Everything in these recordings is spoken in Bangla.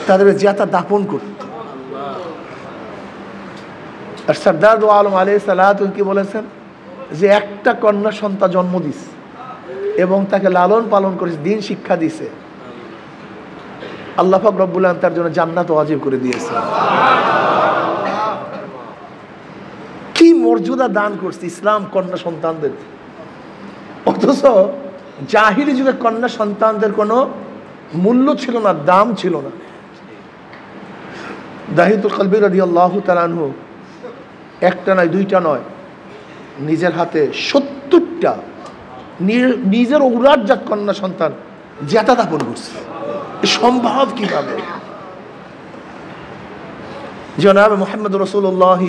তাদের জিয়াতা দাপন করত। আর সরদার দো আলম আলাইহিস সালাতু কি বলেছেন যে একটা কন্যা সন্তান জন্ম দিছে এবং তাকে লালন পালন করেছে, দিন শিক্ষা দিছে, আল্লাহ পাক রব্বুল আলামিন তার জন্য জান্নাত ওয়াজিব করে দিয়েছে। কি মর্যাদা দান করছে ইসলাম কন্যা সন্তানদের। অথচ জাহিলি যুগে কন্যা সন্তানদের কোনো মূল্য ছিল না, দাম ছিল না। দাহিয়াতুল কলবি রাদিয়াল্লাহু তাআলা আনহু একটা নয়, দুইটা নয়, নিজের হাতে ৭০টা নিজের ঔরাদজাত কন্যা সন্তান জ্যাতা দাপন করছে। সম্ভব কিভাবে? জনাব মুহাম্মদ রাসূলুল্লাহ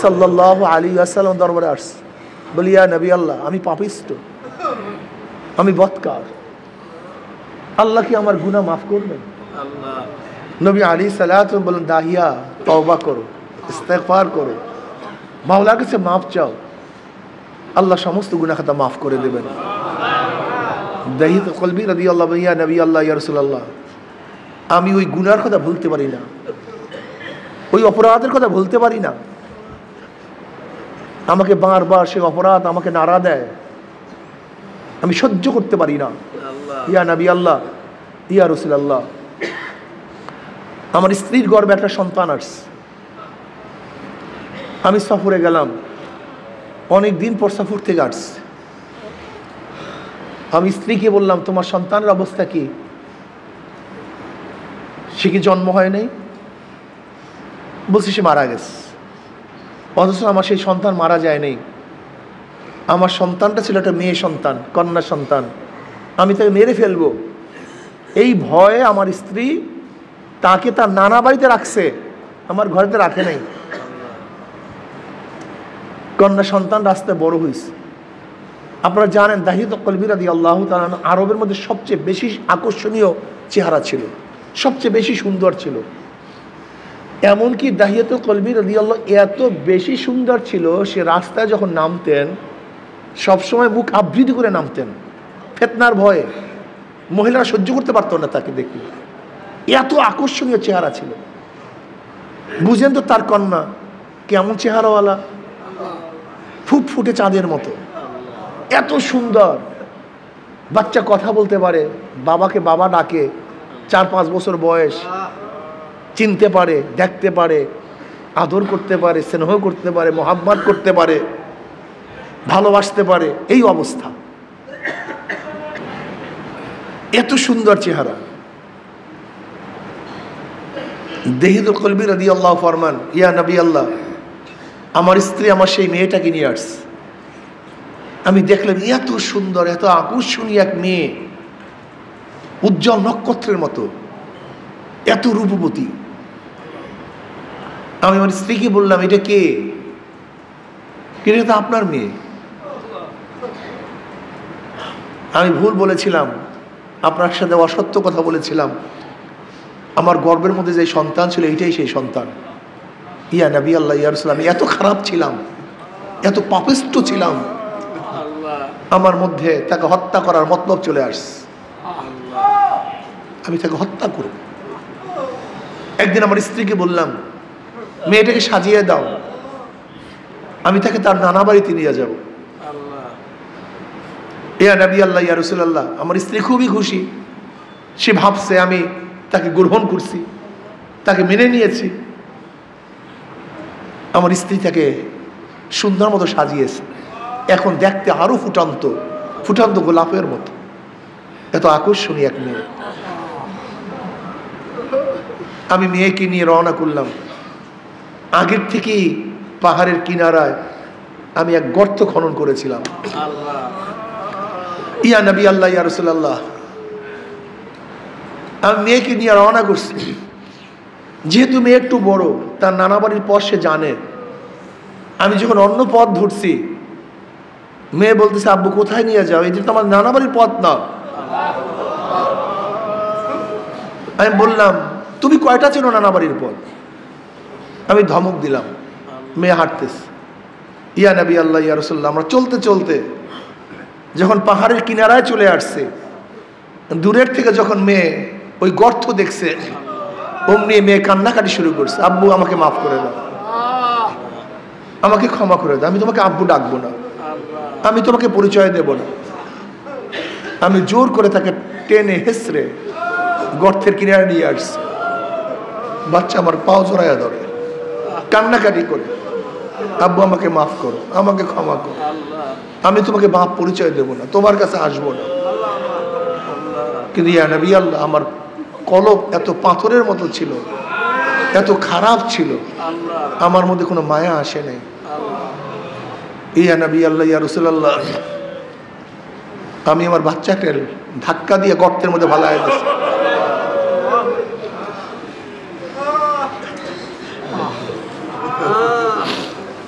সাল্লাল্লাহু আলাইহি ওয়াসাল্লাম দরবারে আসছে, বলি ইয়া নবী আল্লাহ, আমি পাপিষ্ট, আমি বদকার, আল্লাহ কি আমার গুনাহ মাফ করবেন? নবী আলাইহিস সালাতু বলেন, দাহিয়া তওবা করো, ইস্তেগফার করো, মাওলার কাছে মাফ চাও, আল্লাহ সমস্ত গুনাহ খাতা মাফ করে দেবেন। দাহিয়াতুল কলবি রাদিয়াল্লাহু ইয়া নবী আল্লাহ ইয়া রাসূলুল্লাহ, আমি ওই গুনার কথা ভুলতে পারি না, ওই অপরাধের কথা ভুলতে পারি না, আমাকে বারবার সেই অপরাধ আমাকে নাড়া দেয়, আমি সহ্য করতে পারি না। ইয়া নবী আল্লাহ ইয়া রাসূলুল্লাহ, আমার স্ত্রীর গর্ভে একটা সন্তান আসছে, আমি সফরে গেলাম, অনেক দিন পর সফর থেকে আসছে, আমি স্ত্রীকে বললাম তোমার সন্তানের অবস্থা কি? সে কি জন্ম হয় নাই? বলছি সে মারা গেছে। অথচ আমার সেই সন্তান মারা যায় নাই, আমার সন্তানটা ছিল একটা মেয়ে সন্তান, কন্যা সন্তান, আমি তাকে মেরে ফেলবো এই ভয়ে আমার স্ত্রী তাকে তার নানা বাড়িতে রাখছে, আমার ঘরেতে রাখে নাই। কন্যা সন্তান রাস্তায় বড় হয়েছে। আপনারা জানেন দাহিয়াতুল কলবি রাদিয়াল্লাহু তাআলা আরবের মধ্যে সবচেয়ে বেশি আকর্ষণীয় চেহারা ছিল, সবচেয়ে বেশি সুন্দর ছিল। এমনকি দাহিয়াতুল কলবি রাদিয়াল্লাহু এত বেশি সুন্দর ছিল, সে রাস্তায় যখন নামতেন সবসময় মুখ আবৃত করে নামতেন, ফিতনার ভয়ে মহিলারা সহ্য করতে পারত না তাকে দেখে, এত আকর্ষণীয় চেহারা ছিল। বুঝেন তো তার কন্যা কেমন চেহারাওয়ালা, ফুটফুটে চাঁদের মতো, এত সুন্দর, বাচ্চা কথা বলতে পারে, বাবাকে বাবা ডাকে, 4-5 বছর বয়স, চিনতে পারে, দেখতে পারে, আদর করতে পারে, স্নেহ করতে পারে, মোহাব্বত করতে পারে, ভালোবাসতে পারে, এই অবস্থা। এত সুন্দর চেহারা। দাহিয়াতুল কলবি রাদিয়াল্লাহু ফরমান, ইয়া নবী আল্লাহ, আমার স্ত্রী আমার সেই মেয়েটাকে নিয়ে আসছে, আমি দেখলাম এত সুন্দর, এত আকর্ষণীয় এক মেয়ে, উজ্জ্বল নক্ষত্রের মতো, এত রূপবতী। আমি আমার স্ত্রীকে বললাম, এটা কে? এটা তো আপনার মেয়ে। আমি ভুল বলেছিলাম, আপনার সাথে অসত্য কথা বলেছিলাম, আমার গর্বের মধ্যে যে সন্তান ছিল এইটাই সেই সন্তান। ইয়া নবী আল্লাহ ইয়া রাসূলুল্লাহ, আমি এত খারাপ ছিলাম, এত পাপিষ্ট ছিলাম, আমার মধ্যে তাকে হত্যা করার মতলব চলে আসছে, আমি তাকে হত্যা করব। একদিন আমার স্ত্রীকে বললাম, মেয়েটাকে সাজিয়ে দাও, আমি তাকে তার নানা বাড়িতে নিয়ে যাব। ইয়া নবী আল্লাহ ইয়া রাসূলুল্লাহ, আমার স্ত্রী খুবই খুশি, সে ভাবছে আমি তাকে গ্রহণ করছি, তাকে মেনে নিয়েছি। আমার স্ত্রী তাকে সুন্দর মতো সাজিয়েছে, এখন দেখতে আরো ফুটান্ত ফুটান্ত গোলাপের মতো, এত আকর্ষণীয় এক মেয়ে। আমি মেয়েকে নিয়ে রওনা করলাম। আগের থেকেই পাহাড়ের কিনারায় আমি এক গর্ত খনন করেছিলাম। ইয়া নবী আল্লাহ ইয়া রাসূলুল্লাহ, আমি মেয়েকে নিয়ে রওনা করছি। যেহেতু মেয়ে একটু বড়, তার নানা বাড়ির পথ সে জানে। আমি যখন অন্য পথ ধরছি, মেয়ে বলতেছে, আব্বু কোথায় নিয়ে যাও? এই যে তো আমার নানা বাড়ির পথ না। আমি বললাম, তুমি কয়টা চেনো নানা বাড়ির পথ? আমি ধমক দিলাম। মেয়ে হাঁটতেছে। ইয়া নবী আল্লাহ ইয়া রাসূলুল্লাহ, আমরা চলতে চলতে যখন পাহাড়ের কিনারায় চলে আসছে, দূরের থেকে যখন মেয়ে ওই গর্ত দেখছে, অমনি মেয়ে কান্নাকাটি শুরু করছে, আব্বু আমাকে মাফ করে দাও, আমাকে ক্ষমা করে দাও, আমি তোমাকে আব্বু ডাকবো না, আমি তোমাকে পরিচয় দেব না। আমি জোর করে তাকে টেনে হেসড়ে গর্তের কিনারে নিয়ে আসছি। বাচ্চা আমার পাও জড়াইয়া ধরে, কান্নাকাটি করে, আব্বু আমাকে মাফ করো, আমাকে ক্ষমা করো, আমি তোমাকে বাপ পরিচয় দেব না, তোমার কাছে আসবো না। কিন্তু ইয়া নবী আল্লাহ, আমার কলব এত পাথরের মতো ছিল, এত খারাপ ছিল, আমার মধ্যে কোনো মায়া আসে নাই। ইয়া নবী আল্লাহ, ইয়া রাসূলুল্লাহ, আমি আমার বাচ্চাকে ধাক্কা দিয়ে গর্তের মধ্যে ভালায় দিয়েছি।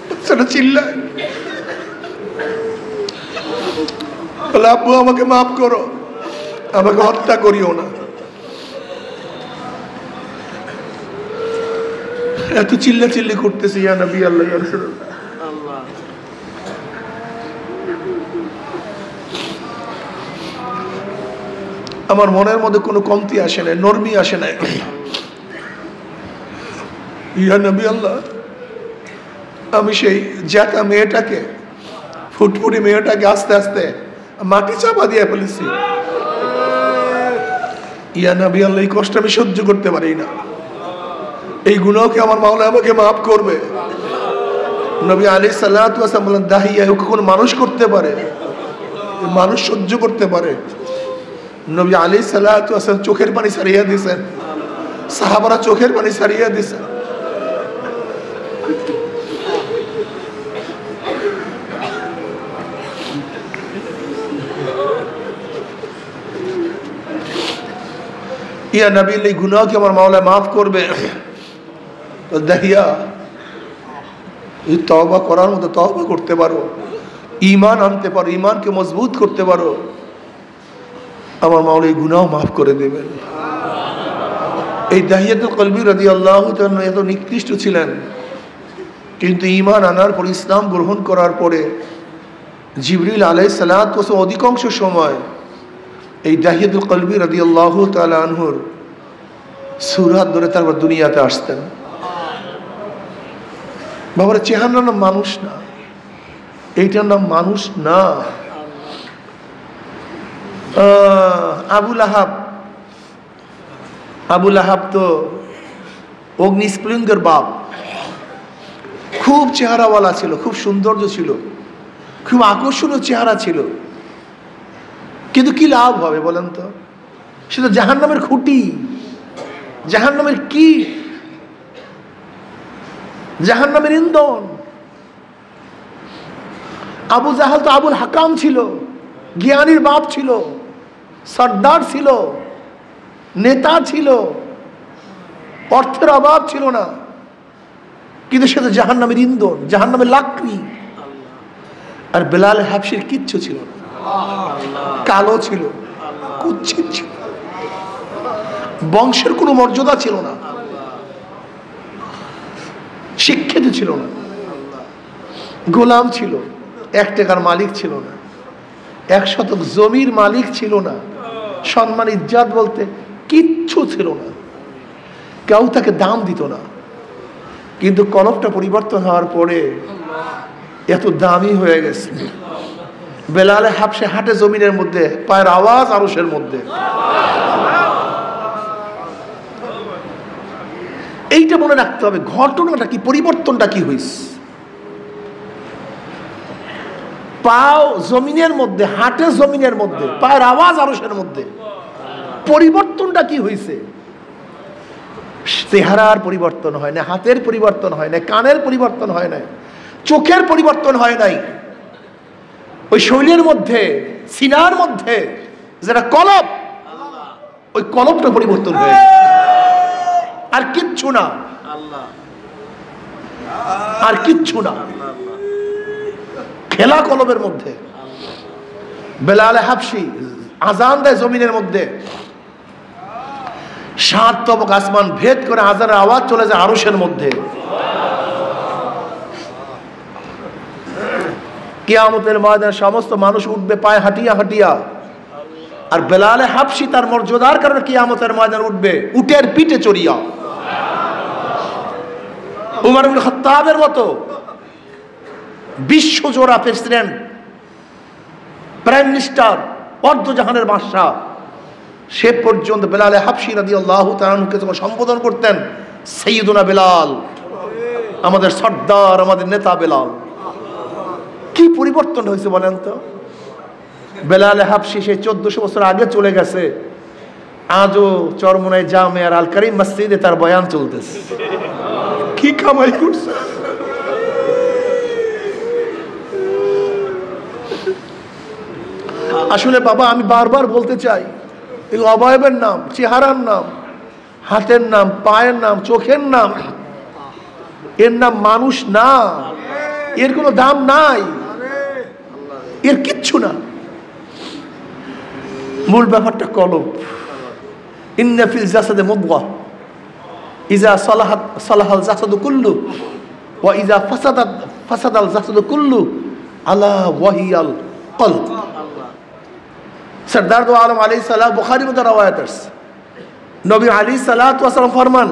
বাচ্চাটা চিল্লায়, বলে আব্বু আমাকে মাফ করো, আমাকে হত্যা করিও না। এত চিল্লা চিল্লি করতেছি, ইয়া নবী আল্লাহ, ইয়া রাসূলুল্লাহ। আমার মনের মধ্যে কোনো কমতি আসে নাই, নরমি আসে নাই। ইয়া নবী আল্লাহ, আমি সেই জ্যাঠা মেয়েটাকে, ফুটফুটি মেয়েটাকে আস্তে আস্তে মাটি চাপা দিয়ে ফেলেছি। ইয়া নবী আল্লাহ, এই কষ্ট আমি সহ্য করতে পারি না, এই গুনাহকে আমার মাওলা আমাকে মাফ করবে। নবী আলাইহিস সালাতু ওয়াস সালাম বলেন, দাহিয়া ওকে কোন মানুষ করতে পারে? মানুষ সহ্য করতে পারে? নবী আলাইহিস সালাতু ওয়াস সালাম চোখের পানি ছাড়িয়ে দিয়েছেন, সাহাবারা চোখের পানি ছাড়িয়ে দিয়েছেন। ইয়া নবী, এই গুনাহকে আমার মাওলা মাফ করবে। দাহিয়া, এই তওবা করার মতো তওবা করতে পারো, ঈমান আনতে পারো, ঈমানকে মজবুত করতে পারো, আমার মাওলা এই গুনাহ মাফ করে দেবেন। এই দাহিয়াতুল কলবি রাদিয়াল্লাহু তাআলা এত নিকৃষ্ট ছিলেন, কিন্তু ঈমান আনার পর, ইসলাম গ্রহণ করার পরে জিবরিল আলাইহিস সালাতু ওয়াস সালাম অধিকাংশ সময় এই দাহিয়াতুল কলবি রাদিয়াল্লাহু তাআলা আনহুর সুরাত ধরে তারপর দুনিয়াতে আসতেন। বাবার চেহারার নাম মানুষ না, এইটার নাম মানুষ না। আবু লাহাব তো অগ্নিস্ফুলিঙ্গের বাপ, খুব চেহারাওয়ালা ছিল, খুব সৌন্দর্য ছিল, খুব আকর্ষণীয় চেহারা ছিল, কিন্তু কি লাভ হবে বলেন তো? সে তো জাহান্নামের খুঁটি, জাহান্নামের কি, জাহান্নামের ইন্ধন। আবু জাহাল তো আবুল হাকাম ছিল, জ্ঞানীর বাপ ছিল, সর্দার ছিল, নেতা ছিল, অর্থের অভাব ছিল না, কিন্তু সে তো জাহান্নামের ইন্ধন, জাহান্নামের লাকড়ি। আর বেলাল হাবশির কিচ্ছু ছিল না, কালো ছিল, কুচ্ছিত ছিল, বংশের কোনো মর্যাদা ছিল না, শিক্ষিত ছিল না, গোলাম ছিল, 1 টাকার মালিক ছিল না, 1 শতক জমির মালিক ছিল না, সম্মান ইজ্জত বলতে কিচ্ছু ছিল না, কেউ তাকে দাম দিত না। কিন্তু কলবটা পরিবর্তন হওয়ার পরে এত দামি হয়ে গেছে। বেলালে হাবশে হাটে জমিনের মধ্যে, পায়ের আওয়াজ আরশের মধ্যে। এইটা মনে রাখতে হবে, ঘটনাটা কি, পরিবর্তনটা কি হয়েছে। পাও জমিনের মধ্যে, হাটে জমিনের মধ্যে, পায়ের আওয়াজ আরশের মধ্যে, পরিবর্তনটা কি হয়েছে? চেহারার পরিবর্তন হয় না, হাতের পরিবর্তন হয় না, কানের পরিবর্তন হয় না, চোখের পরিবর্তন হয় নাই, ওই শৈলের মধ্যে, সিনার মধ্যে যেটা কলব, ওই কলবটা পরিবর্তন হয়ে গেছে, আর কিচ্ছু না, আর কিচ্ছু না। খেলা কলবের মধ্যে। বেলাল হাবশি আজান দেয় জমিনের মধ্যে, 7 তবক আসমান ভেদ করে আজানের আওয়াজ চলে যায় আরশের মধ্যে। কিয়ামতের ময়দানে সমস্ত মানুষ উঠবে পায়ে হাঁটিয়া হাঁটিয়া, আর বেলালে হাবশি তার মর্যাদার কারণে কিয়ামতের ময়দানে উঠবে উটের পিঠে চড়িয়া। উমর ইবনে খাত্তাবের মতো বিশ্বজোড়া প্রেসিডেন্ট, প্রাইম মিনিস্টার, অর্ধজাহানের বাদশাহ, সে পর্যন্ত বেলালে হাবশি রাদিয়াল্লাহু তাআলা আনহুকে যখন সম্বোধন করতেন সাইয়্যিদুনা বেলাল, আমাদের সর্দার, আমাদের নেতা বেলাল। কি পরিবর্তন হয়েছে বলেন তো? বেলালে হাবশি সেই 1400 বছর আগে চলে গেছে, আজও চরমোনাই জামে আর আল কারিম মসজিদে তার বয়ান চলতেছে। কি কামাই করছে! আসলে বাবা আমি বারবার বলতে চাই, এই অবয়বের নাম, চেহারার নাম, হাতের নাম, পায়ের নাম, চোখের নাম, এর নাম মানুষ না। এর কোনো দাম নাই, এর কিচ্ছু না। মূল ব্যাপারটা কলব। ইন্না ফিল জাসাদে মুদগাহ ইজা সালাহাত সালাহাল জাসাদু কুল্লু ওয়া ইজা ফাসাদাত ফাসাদাল জাসাদু কুল্লু আলা ওয়াহিয়াল কলব। সরদার দো আলম আলাইহিস সালাম বুখারীর মধ্যে রওয়ায়াত আছে, নবী আলাইহিস সালাতু ওয়াস সালাম ফরমান,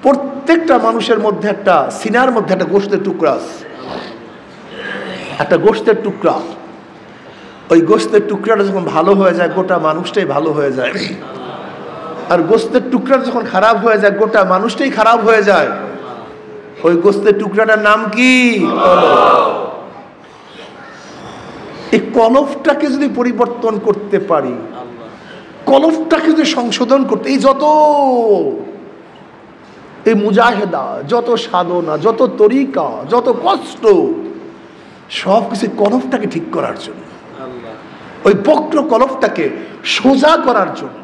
প্রত্যেকটা মানুষের মধ্যে একটা সিনার মধ্যে একটা গোশতের টুকরা আছে, একটা গোশতের টুকরা। ওই গোশতের টুকরাটা যখন ভালো হয়ে যায় গোটা মানুষটাই ভালো হয়ে যায়, আর গোশতের টুকরাটা যখন খারাপ হয়ে যায় গোটা মানুষটাই খারাপ হয়ে যায়। ওই গোশতের টুকরাটার নাম কি? এই কলবটাকে যদি পরিবর্তন করতে পারি, কলবটাকে যদি সংশোধন করতে, এই যত এই মুজাহেদা, যত সাধনা, যত তরিকা, যত কষ্ট, সব কিছু কলবটাকে ঠিক করার জন্য, ওই বক্র কলবটাকে সোজা করার জন্য,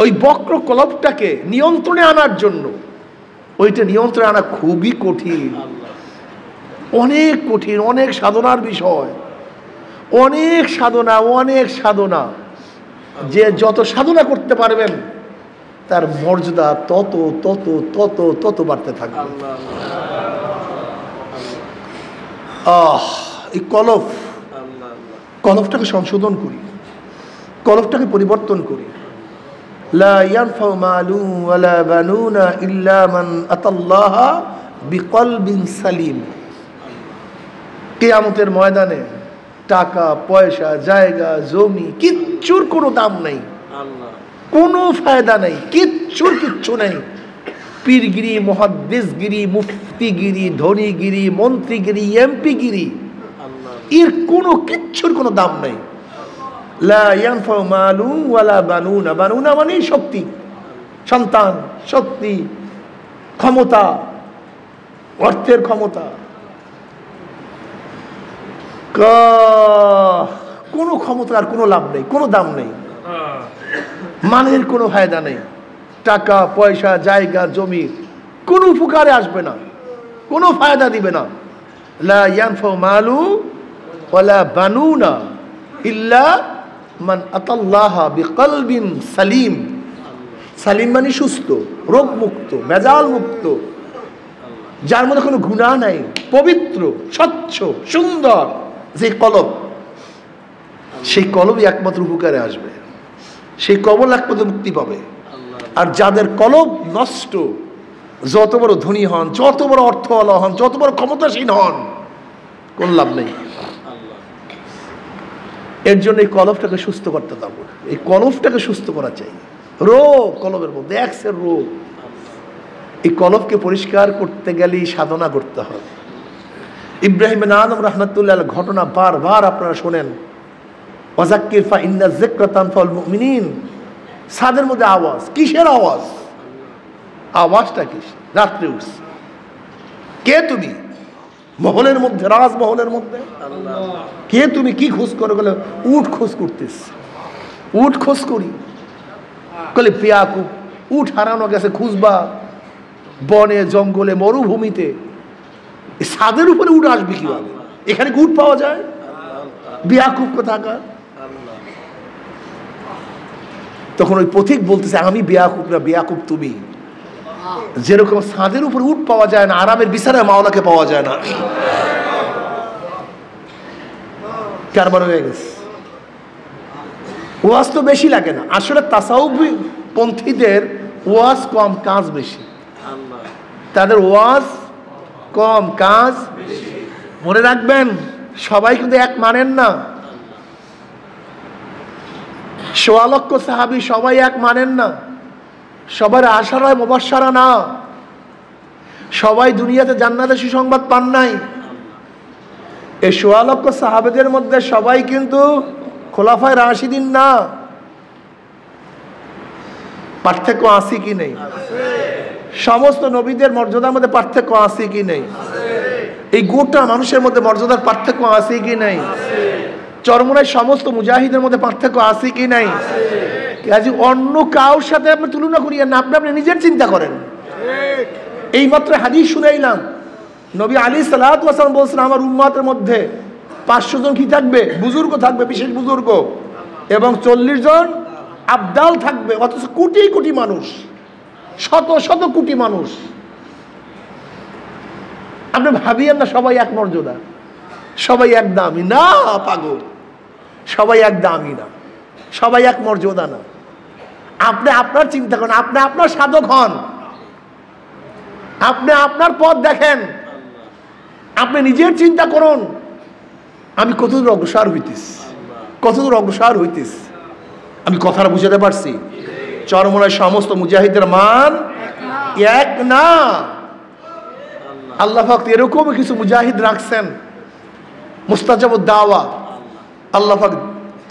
ওই বক্র কলবটাকে নিয়ন্ত্রণে আনার জন্য। ওইটা নিয়ন্ত্রণে আনা খুবই কঠিন, অনেক কঠিন, অনেক সাধনার বিষয়, অনেক সাধনা, অনেক সাধনা। যে যত সাধনা করতে পারবেন তার মর্যাদা তত তত তত তত বাড়তে থাকবে। এই কলবটাকে সংশোধন করি, কলবটাকে পরিবর্তন করি। লা ইয়ানফাউ মালু ওয়ালা বানুনা ইল্লা মান আতাল্লাহা বিকলবিন সালিম। কিয়ামতের ময়দানে টাকা পয়সা, জায়গা জমি, কিচ্ছুর কোনো দাম নেই, কোনো ফায়দা নেই, কিচ্ছু নেই। পীরগিরি, মুহাদ্দিসগিরি, মুফতিগিরি, ধনীগিরি, মন্ত্রীগিরি, এমপিগিরি, এর কোনো কিচ্ছুর কোনো দাম নেই। লা ইয়ানফাউ মালু ওয়ালা বানুনা, বানুনা মানে শক্তি, সন্তান, শক্তি, ক্ষমতা, অর্থের ক্ষমতা, কোনো ক্ষমতার কোনো লাভ নেই, কোনো দাম নেই, মানের কোনো ফায়দা নেই। টাকা পয়সা, জায়গা জমি কোনো উপকারে আসবে না, কোনো ফায়দা দিবে না। লা ইয়ানফাউ মালু ওয়ালা বানুনা ইল্লা মান আতাল্লাহা বিকলবিন সালিম। সালিম মানে সুস্থ, রোগ মুক্ত, ভেজাল মুক্ত, যার মধ্যে কোনো গুনাহ নাই, পবিত্র, স্বচ্ছ, সুন্দর যে কলব, সেই কলবই একমাত্র উপকারে আসবে, সেই কবল একমাত্র মুক্তি পাবে। আর যাদের কলব নষ্ট, যত বড় ধনী হন, যত বড় অর্থওয়ালা হন, যত বড় ক্ষমতাসীন হন, কোন লাভ নেই। এর জন্য এই কলবটাকে সুস্থ করতে পারবো, এই কলবটাকে সুস্থ করা চাই। রোগ কলবের মধ্যে, এক্সের রোগ। এই কলবকে পরিষ্কার করতে গেলেই সাধনা করতে হবে। ইব্রাহিম বিন আদম রাহমাতুল্লাহ আলাইহির ঘটনা বারবার আপনারা শোনেন। ওয়াজাক্কির ফা ইন্না যিকরা তানফাউল মুমিনিন। ছাদের মধ্যে আওয়াজ, কিসের আওয়াজ? আওয়াজটা কিস? রাত্রে উঠছে। কে তুমি? মহলের মধ্যে, রাজমহলের মধ্যে। কে তুমি? কি খোঁজ করে? গেলে উঠ খোঁজ করতেছ। উঠ খোঁজ করি। কলে বেয়াকুব, উঠ হারানো গেছে, খুঁজবা বনে জঙ্গলে মরুভূমিতে, ছাদের উপরে উঠ আসবে কিভাবে? এখানে উঠ পাওয়া যায়? বেয়াকুব কোথাকার। তখন ওই পথিক বলতেছে, আমি বেয়াকুব না, বেয়াকুব তুমি। যেরকম ছাদের উপরে উঠ পাওয়া যায় না, আরামের বিছানায় মাওলাকে পাওয়া যায় না। কারবার হয়ে গেছে। ওয়াজ তো বেশি লাগে না, আসলে তাসাউফি পন্থীদের ওয়াজ কম কাজ বেশি, তাদের ওয়াজ কম কাজ। মনে রাখবেন সবাই কিন্তু এক মানেন না, ১৬ লক্ষ সাহাবী সবাই এক মানেন না, সবার আশারায় মুবাশশারা না, সবাই দুনিয়াতে জান্নাতের সুসংবাদ পান নাই। এই ১৬ লক্ষ সাহাবীদের মধ্যে সবাই কিন্তু খোলাফায়ে রাশিদিন না। পার্থক্য আছে কি নেই? সমস্ত নবীদের মর্যাদার মধ্যে পার্থক্য আছে কি নেই? এই গোটা মানুষের মধ্যে মর্যাদার পার্থক্য আছে কি নেই? চরমোনাই সমস্ত মুজাহিদের মধ্যে পার্থক্য আছে কি নাই? কাজে অন্য কারোর সাথে আপনি তুলনা করিয়েন না, আপনি নিজের চিন্তা করেন। এই মাত্র হাদিস শুনাইলাম, নবী আলাইহিস সালাতু ওয়াস সালাম বলছেন আমার উম্মতের মধ্যে ৫০০ জন কি থাকবে? বুজুর্গ থাকবে, বিশেষ বুজুর্গ, এবং ৪০ জন আবদাল থাকবে। অথচ কোটি কোটি মানুষ, শত শত কোটি মানুষ। আপনি ভাবিয়েন না সবাই এক মর্যাদা, সবাই এক দামি না, পাগল, সবাই এক দামি না, সবাই এক মর্যাদা না। আপনি আপনার চিন্তা করেন, আপনি আপনার সাধক হন, আপনি আপনার পথ দেখেন, আপনি নিজের চিন্তা করুন আমি কতদূর অগ্রসর হইতেছি, কতদূর অগ্রসর হইতেছি। আমি কথাটা বুঝাতে পারছি? চরমোনাই সমস্ত মুজাহিদের মান এক না। আল্লাহ পাক এরকম কিছু মুজাহিদ রাখছেন মুস্তাজাবুদ দাওয়া।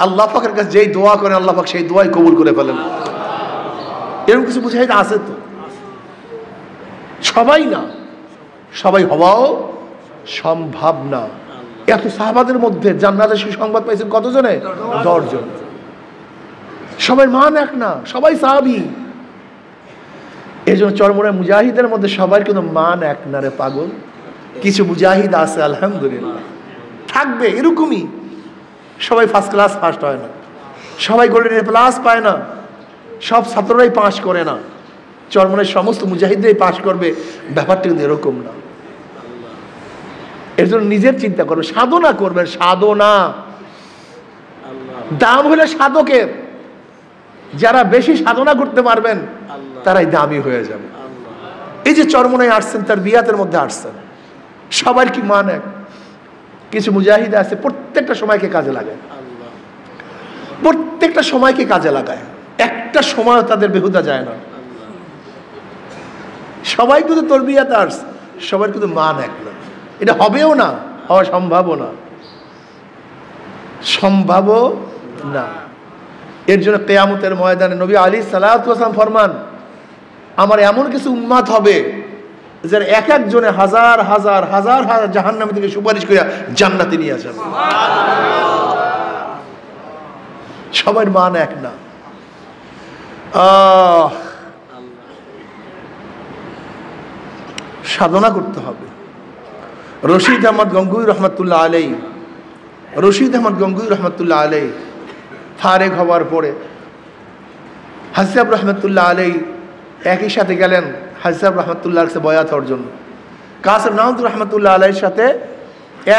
আল্লাহ পাকের কাছে যেই দোয়া করেন আল্লাহ পাক সেই দোয়াই কবুল করে ফেলেন। এরকম কিছু মুজাহিদ আছে তো, সবাই না, সবাই হওয়াও সম্ভব না। এত সাহাবাদের মধ্যে জান্নাতের সুসংবাদ পাইছেন কতজনে? ১০ জন। সবাই মান এক না, সবাই সাহাবী। এই জন্য চরমোনাই মুজাহিদের মধ্যে সবার কিন্তু মান এক না রে পাগল। কিছু মুজাহিদ আছে আলহামদুলিল্লাহ, থাকবে এরকমই। সবাই ফার্স্ট ক্লাস ফার্স্ট হয় না, সবাই গোল্ডেন এ প্লাস পায় না, সব ছাত্ররাই পাস করে না। চরমোনাই সমস্ত মুজাহিদরাই পাস করবে, ব্যাপারটা কিন্তু এরকম না। এর জন্য নিজের চিন্তা করবে, সাধনা করবেন। সাধনা দাম হলে সাধকের, যারা বেশি সাধনা করতে পারবেন তারাই দামি হয়ে যাবে। এই যে চরমোনাই আসছেন, তার বিয়াতের মধ্যে আসছেন, সবার কি মান এক? কিছু মুজাহিদ আছে প্রত্যেকটা সময়কে কাজে লাগায়, প্রত্যেকটা সময়কে কাজে লাগায়, একটা সময় তাদের বেহুদা যায় না। সবাই কিন্তু তরবিয়াতে আসছে, সবার কিন্তু মান এক না। এটা হবেও না, হওয়া সম্ভবও না, সম্ভবও না। এর জন্য কিয়ামতের ময়দানে নবী আলাইহিস সালাতু ওয়াস সালাম ফরমান আমার এমন কিছু উম্মত হবে যারা এক একজনে হাজার হাজার হাজার হাজার জাহান্নাম থেকে সুপারিশ করে জান্নাতে নিয়ে যাবে। সবার মান এক না। সাধনা করতে হবে। রশিদ আহমদ গঙ্গুই রহমতুল্লাহ আলাই, রশিদ আহমদ গঙ্গুই রহমতুল্লাহ আলাই ফারেক হওয়ার পরে হাজী সাহেব রহমতুল্লাহ আলাই একই সাথে গেলেন হাজী সাহেব রহমতুল্লাহর কাছে বয়াত হওয়ার জন্য। কাসেম নাউদ্দিন রহমতুল্লাহ আলাইর সাথে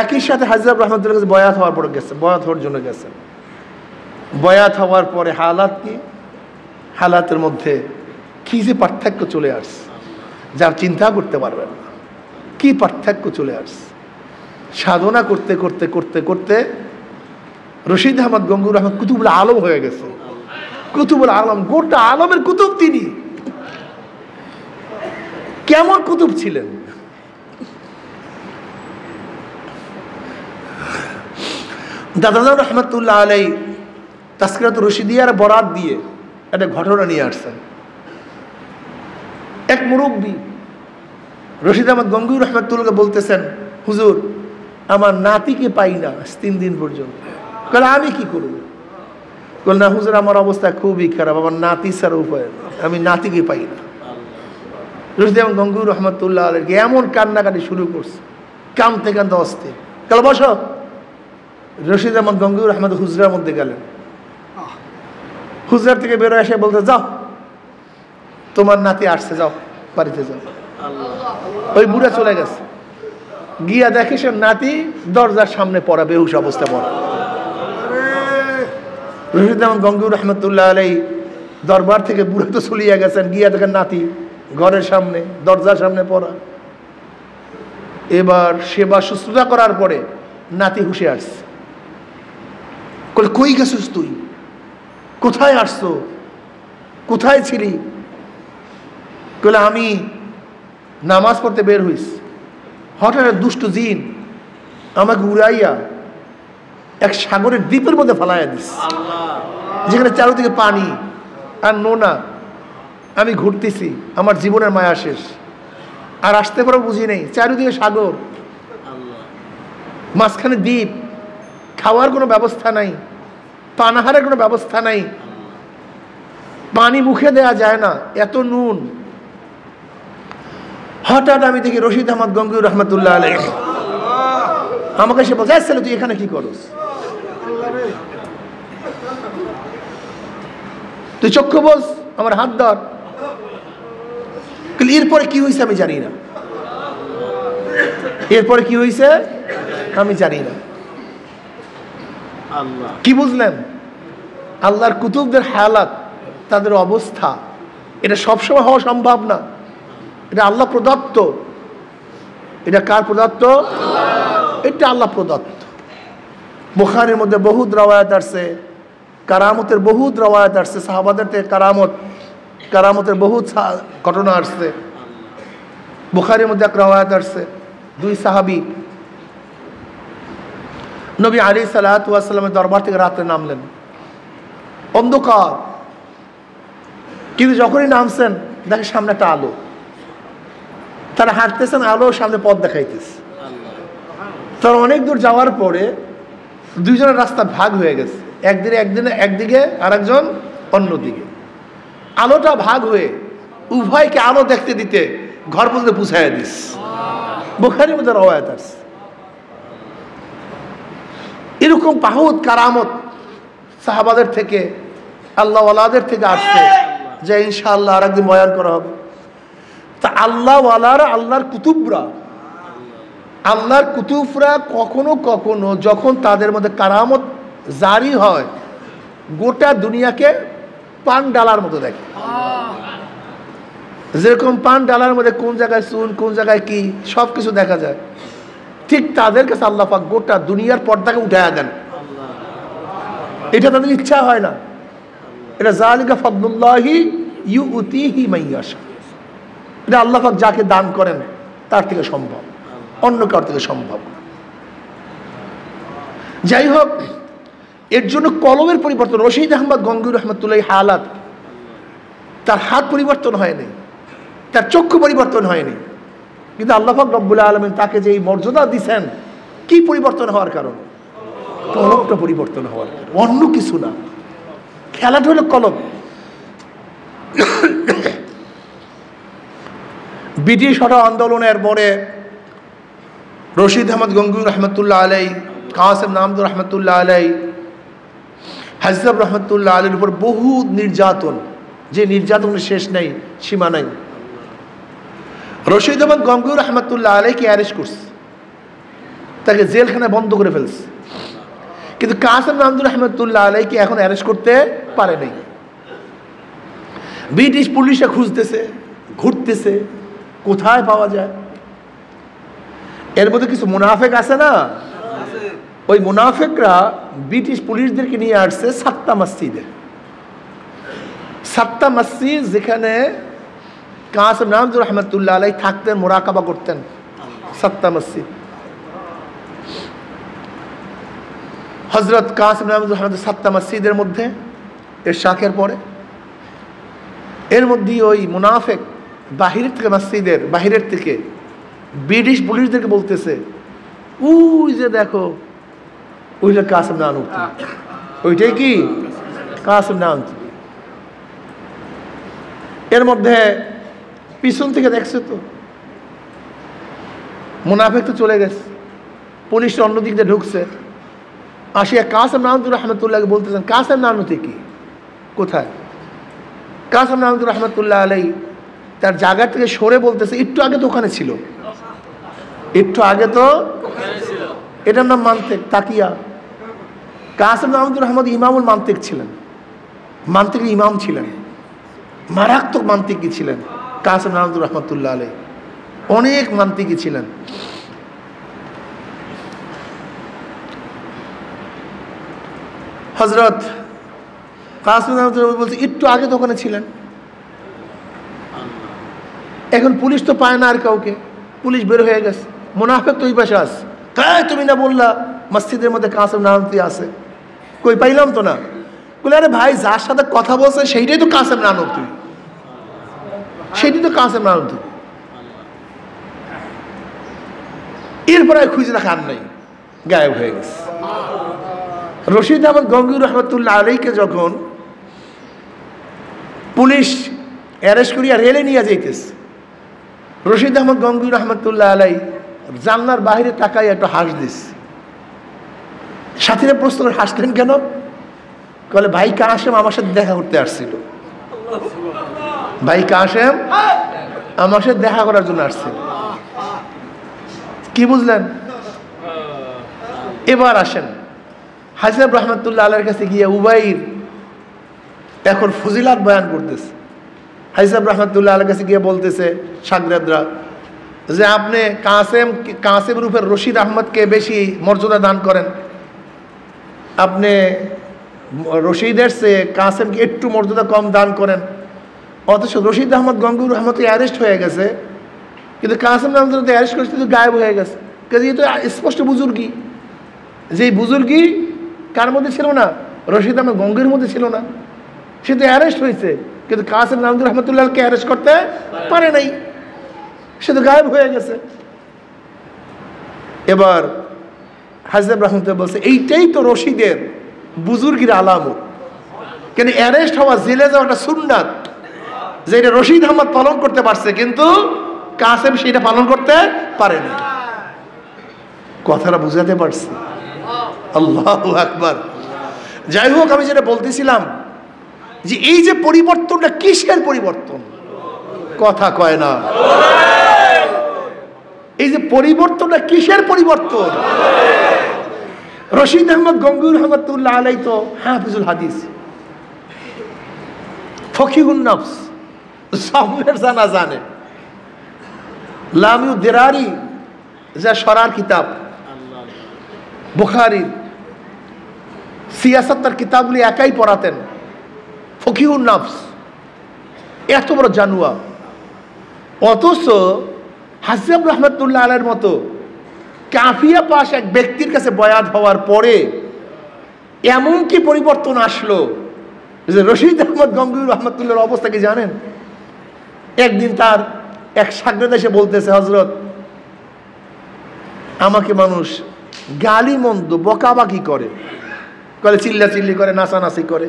একই সাথে হাজী সাহেব রহমতুল্লাহর কাছে বয়াত হওয়ার পরে গেছে, বয়াত হওয়ার জন্য গেছেন। বয়াত হওয়ার পরে হালাত কি, হালাতের মধ্যে কি যে পার্থক্য চলে আসছে যার চিন্তা করতে পারবেন না। কি পার্থক্য চলে আসছে। সাধনা করতে করতে করতে করতে রশিদ আহমদ গঙ্গুর আহমদ কুতুবুল আলম হয়ে গেছে। কুতুবুল আলম, গোটা আলমের কুতুব তিনি। কেমন কুতুব ছিলেন! দাদা রহমতুল্লাহ আলাই তাসকিরাত রশিদিয়ার বরাত দিয়ে একটা ঘটনা নিয়ে আসছেন। এক মুরব্বী রশিদ আহমদ গঙ্গুই রহমতুল্লাহকে বলতেছেন, হুজুর আমার নাতিকে পাই না 3 দিন পর্যন্ত। বলে আমি কি করব? বল না হুজুর আমার অবস্থা খুবই খারাপ, আমার নাতি ছাড়া উপায় না, আমি নাতিকে পাই না। রশিদ আহমদ গঙ্গুই রহমতুল্লাহ আলাইহি এমন কান্নাকাটি শুরু করছে, কাঁদতে কাঁদতে অস্থির। কাল বসো। রশিদ আহমদ গঙ্গুই রহমত হুজরার মধ্যে গেলেন। হুজরার থেকে বেরো এসে বলতে, যাও তোমার নাতি আসছে, যাও বাড়িতে যাও। ওই বুড়া চলে গেছে, গিয়া দেখে সে নাতি দরজার সামনে পড়া, বেহুশ অবস্থা পড়া। রশিদ আহমদ গঙ্গুর রহমতুল্লাহ আলাই দরবার থেকে বুড়ো তো চলিয়া গেছেন, গিয়া দেখেন নাতি ঘরের সামনে দরজার সামনে পড়া। এবার সেবা শুশ্রূষা করার পরে নাতি হুশে আসছে। কই গেছিস তুই, কোথায় আসছো, কোথায় ছিলি? কলে আমি নামাজ পড়তে বের হইস, হঠাৎ দুষ্ট জিন আমাকে উড়াইয়া এক সাগরের দ্বীপের মধ্যে ফালাইয়া দিস, যেখানে চারদিকে পানি আর নোনা। আমি ঘুরতেছি, আমার জীবনের মায়া শেষ, আর আসতে পারো বুঝি নেই। চারিদিকে সাগর, মাঝখানে দ্বীপ, খাওয়ার কোনো ব্যবস্থা নাই, পানাহারের কোনো ব্যবস্থা নাই, পানি মুখে দেয়া যায় না, এত নুন। হঠাৎ আমি দেখি রশিদ আহমদ গঙ্গুর রহমতুল্লাহ আলাই আমাকে সে বলছে, তুই এখানে কি করস, তুই চক্ষু বস, আমার হাত ধর। এরপরে কি হয়েছে আমি জানি না, এরপরে কি হয়েছে আমি জানি না। কি বুঝলেন? আল্লাহর কুতুবদের হালাত, তাদের অবস্থা, এটা সবসময় হওয়া সম্ভব না। এটা আল্লাহ প্রদত্ত। এটা কার প্রদত্ত? এটা আল্লাহ প্রদত্ত। বুখারীর মধ্যে বহুত রওয়ায়াত আসছে, কারামতের বহুত রওয়ায়াত আসছে, সাহাবাদের থেকে কারামতের বহুত ঘটনা আসছে। বুখারীর মধ্যে এক রওয়ায়াত আসছে, দুই সাহাবী নবী আলাইহিস সালাতু ওয়াস সালামের দরবার থেকে রাতে নামলেন, অন্ধকার, কিন্তু যখনই নামছেন দেখে সামনে একটা আলো। তারা হাঁটতেছেন, আলো সামনে পথ দেখাইতেছে। তারা অনেক দূর যাওয়ার পরে দুইজনের রাস্তা ভাগ হয়ে গেছে, একদিকে আর একজন অন্যদিকে। আলোটা ভাগ হয়ে উভয়কে আলো দেখতে দিতে ঘর পর্যন্ত পৌঁছাইয়া দিস। বুখারীর মধ্যে রওয়ায়াত আছে। এরকম পাহুত কারামত সাহাবাদের থেকে, আল্লাহ ওয়ালাদের থেকে আসছে, যে ইনশাআল্লাহ আর একদিন বয়ান করা হবে। তা আল্লাহ ওয়ালারা, আল্লাহর কুতুবরা কখনো কখনো যখন তাদের মধ্যে কারামত জারি হয়, গোটা দুনিয়াকে পান ডালার মতো দেখে। যেরকম পান ডালার মধ্যে কোন জায়গায় চুন, কোন জায়গায় কি, সব কিছু দেখা যায়, ঠিক তাদের কাছে আল্লাহ পাক গোটা দুনিয়ার পর্দাকে উঠাইয়া দেন। এটা তাদের ইচ্ছা হয় না, এটা যালিকা ফাদলুল্লাহি ইউতিহি মান ইয়াশা। এটা আল্লাহ পাক যাকে দান করেন তার থেকে সম্ভব, অন্য কারোর থেকে সম্ভব না। যাই হোক, এর জন্য কলমের পরিবর্তন। রশিদ আহমদ গঙ্গুর রহমতুল্লাহ হালাত, তার হাত পরিবর্তন হয়নি, তার চক্ষু পরিবর্তন হয়নি, কিন্তু আল্লাহ পাক রব্বুল আলামিন তাকে যে এই মর্যাদা দিচ্ছেন, কি পরিবর্তন হওয়ার কারণ? কলমটা পরিবর্তন হওয়ার কারণ, অন্য কিছু না। খেলাটা হলো কলম। ব্রিটিশ হঠাৎ আন্দোলনের পরে রশিদ আহমদ গঙ্গুর রহমতুল্লাহ আলাই, কাসেম নামদুর রহমতুল্লাহ আলাই, হাজরত রহমতুল্লাহ আলীর উপর বহু নির্যাতন, যে নির্যাতনের শেষ নেই, সীমা নাই। রশিদ আহমদ গঙ্গুর রহমতুল্লাহ আলাইকে অ্যারেস্ট করছে, তাকে জেলখানায় বন্ধ করে ফেলছে, কিন্তু কাসেম নামদুর রহমতুল্লাহ আলাইকে এখন অ্যারেস্ট করতে পারে নাই। ব্রিটিশ পুলিশে খুঁজতেছে, ঘুরতেছে, কোথায় পাওয়া যায়। এর মধ্যে কিছু মুনাফেক আছে না, ওই মুনাফেকরা ব্রিটিশ পুলিশদেরকে নিয়ে আসছে সাত্তা মসজিদে। সাত্তা মসজিদ, যেখানে কাসেম নামদুর রহমতুল্লাহ আলাই থাকতেন, মোরাকাবা করতেন। সাত্তা মসজিদ, হজরত কাসেম নামদুর রহমত সাত্তা মসজিদের মধ্যে, এর শাখের পরে, এর মধ্যে ওই মুনাফেক বাহিরের থেকে, মসজিদের বাহিরের থেকে ব্রিটিশ পুলিশদেরকে বলতেছে, ওই যে দেখো, ওইটা কাসেম নানুতি, ওইটাই কি কাসেম নানুতি। এর মধ্যে পিছন থেকে দেখছে তো মুনাফেক তো চলে গেছে, পুলিশ অন্যদিক দিয়ে ঢুকছে, আসিয়া কাসেম নানুতুর রহমতুল্লাহকে বলতেছেন, কাসেম নানুতি কি, কোথায়? কাসেম নানুতুর রহমতুল্লাহ আলাই তার জায়গা থেকে সরে বলতেছে, একটু আগে তো ওখানে ছিল, একটু আগে তো, এটার নাম মানতে তাকিয়া। কাসেম মাহমুদুর রহমত ইমামুল মান্তিক ছিলেন, মান্তিকের ইমাম ছিলেন, মারাত্মক মান্তিকি ছিলেন কাসেম মাহমুদুর রহমতুল্লাহ আলাইহি, অনেক মান্তিকি ছিলেন। হজরত কাসেম মাহমুদুর রহমত বলছে একটু আগে তো ওখানে ছিলেন, এখন পুলিশ তো পায় না আর কাউকে, পুলিশ বের হয়ে গেছে, মুনাফিক তো ওই পাশে আস, তাই তুমি না বললা মসজিদের মধ্যে কাসেম নানতি আছে, কই পাইলাম তো না। বলে আরে ভাই যার সাথে কথা বলছে সেইটাই তো কাসেম নানতি, সেইটাই তো কাসেম নানতি। এরপরে খুঁজে দেখা আর নাই, গায়েব হয়ে গেছে। রশিদ আহমদ গঙ্গুর রহমতুল্লাহ আলাইকে যখন পুলিশ অ্যারেস্ট করিয়া রেলে নিয়ে যাইতেছে, রশিদ আহমদ গঙ্গুর রহমতুল্লাহ আলাই জানলার বাহিরে তাকাই একটু হাস দিস। সাথীরা প্রশ্ন করে হাসলেন কেন? বলে ভাই কাসেম আমার সাথে দেখা করতে আসছিল, ভাই কাসেম আমার সাথে দেখা করার জন্য আসছিল। কি বুঝলেন? এবার আসেন হাজিব রহমতুল্লাহ আলাইয়ের কাছে গিয়ে উবাইর এখন ফজিলাত বয়ান করতেছে। হাজিব রহমতুল্লাহ আলাইয়ের কাছে গিয়ে বলতেছে সাগরেদরা যে আপনি কাসেম রূপের রশিদ আহমদকে বেশি মর্যাদা দান করেন, আপনি রশিদের চেয়ে কাসেমকে একটু মর্যাদা কম দান করেন, অথচ রশিদ আহমদ গঙ্গুর রহমত অ্যারেস্ট হয়ে গেছে, কিন্তু কাসেম আহমদ অ্যারেস্ট করেছে কিন্তু গায়েব হয়ে গেছে। কাজে তো স্পষ্ট বুজুর্গি, যেই বুজুর্গি কার মধ্যে ছিল না? রশিদ আহমদ গঙ্গুর মধ্যে ছিল না, সে তো অ্যারেস্ট হয়েছে, কিন্তু কাসেম নামদুর রহমতুল্লাহকে অ্যারেস্ট করতে পারে নাই, সে তো গায়েব হয়ে গেছে। এবার হাজিব রহমতুল্লাহ বলছে এইটাই তো রশিদের বুজুর্গির আলামত, কেন অ্যারেস্ট হওয়া, জেলে যাওয়াটা সুন্নাত, যে এটা রশিদ আহমদ পালন করতে পারছে কিন্তু কাসেম সেটা পালন করতে পারেনি। কথাটা বুঝাতে পারছি? আল্লাহু আকবার। যাই হোক, আমি যেটা বলতেছিলাম যে এই যে পরিবর্তনটা কিসের পরিবর্তন? কথা কয় না। এই যে পরিবর্তনটা কিসের পরিবর্তন? রশিদ আহমদ গঙ্গুর রহমতুল্লাহ আলাই তো হাফিজুল হাদিস, ফকিহুন নফস, সামনের জানা জানে, লামিউ দেরারি যা সরার কিতাব, বুখারী সিয়াসতের কিতাবগুলি একাই পড়াতেন, ফকিহুন নফস, এত বড় জানুয়া। অথচ হাজিব রহমতুল্লাহ আলাইয়ের মতো কাফিয়া পাশ এক ব্যক্তির কাছে বয়াত হওয়ার পরে এমন কি পরিবর্তন আসলো যে রশিদ আহমদ গঙ্গুর রহমতুল্লাহর অবস্থা কি জানেন? একদিন তার এক সাগরেদ এসে বলতেছে, হজরত আমাকে মানুষ গালি মন্দ বকাবাকি করে, কলে চিল্লা চিল্লি করে, নাচানাচি করে,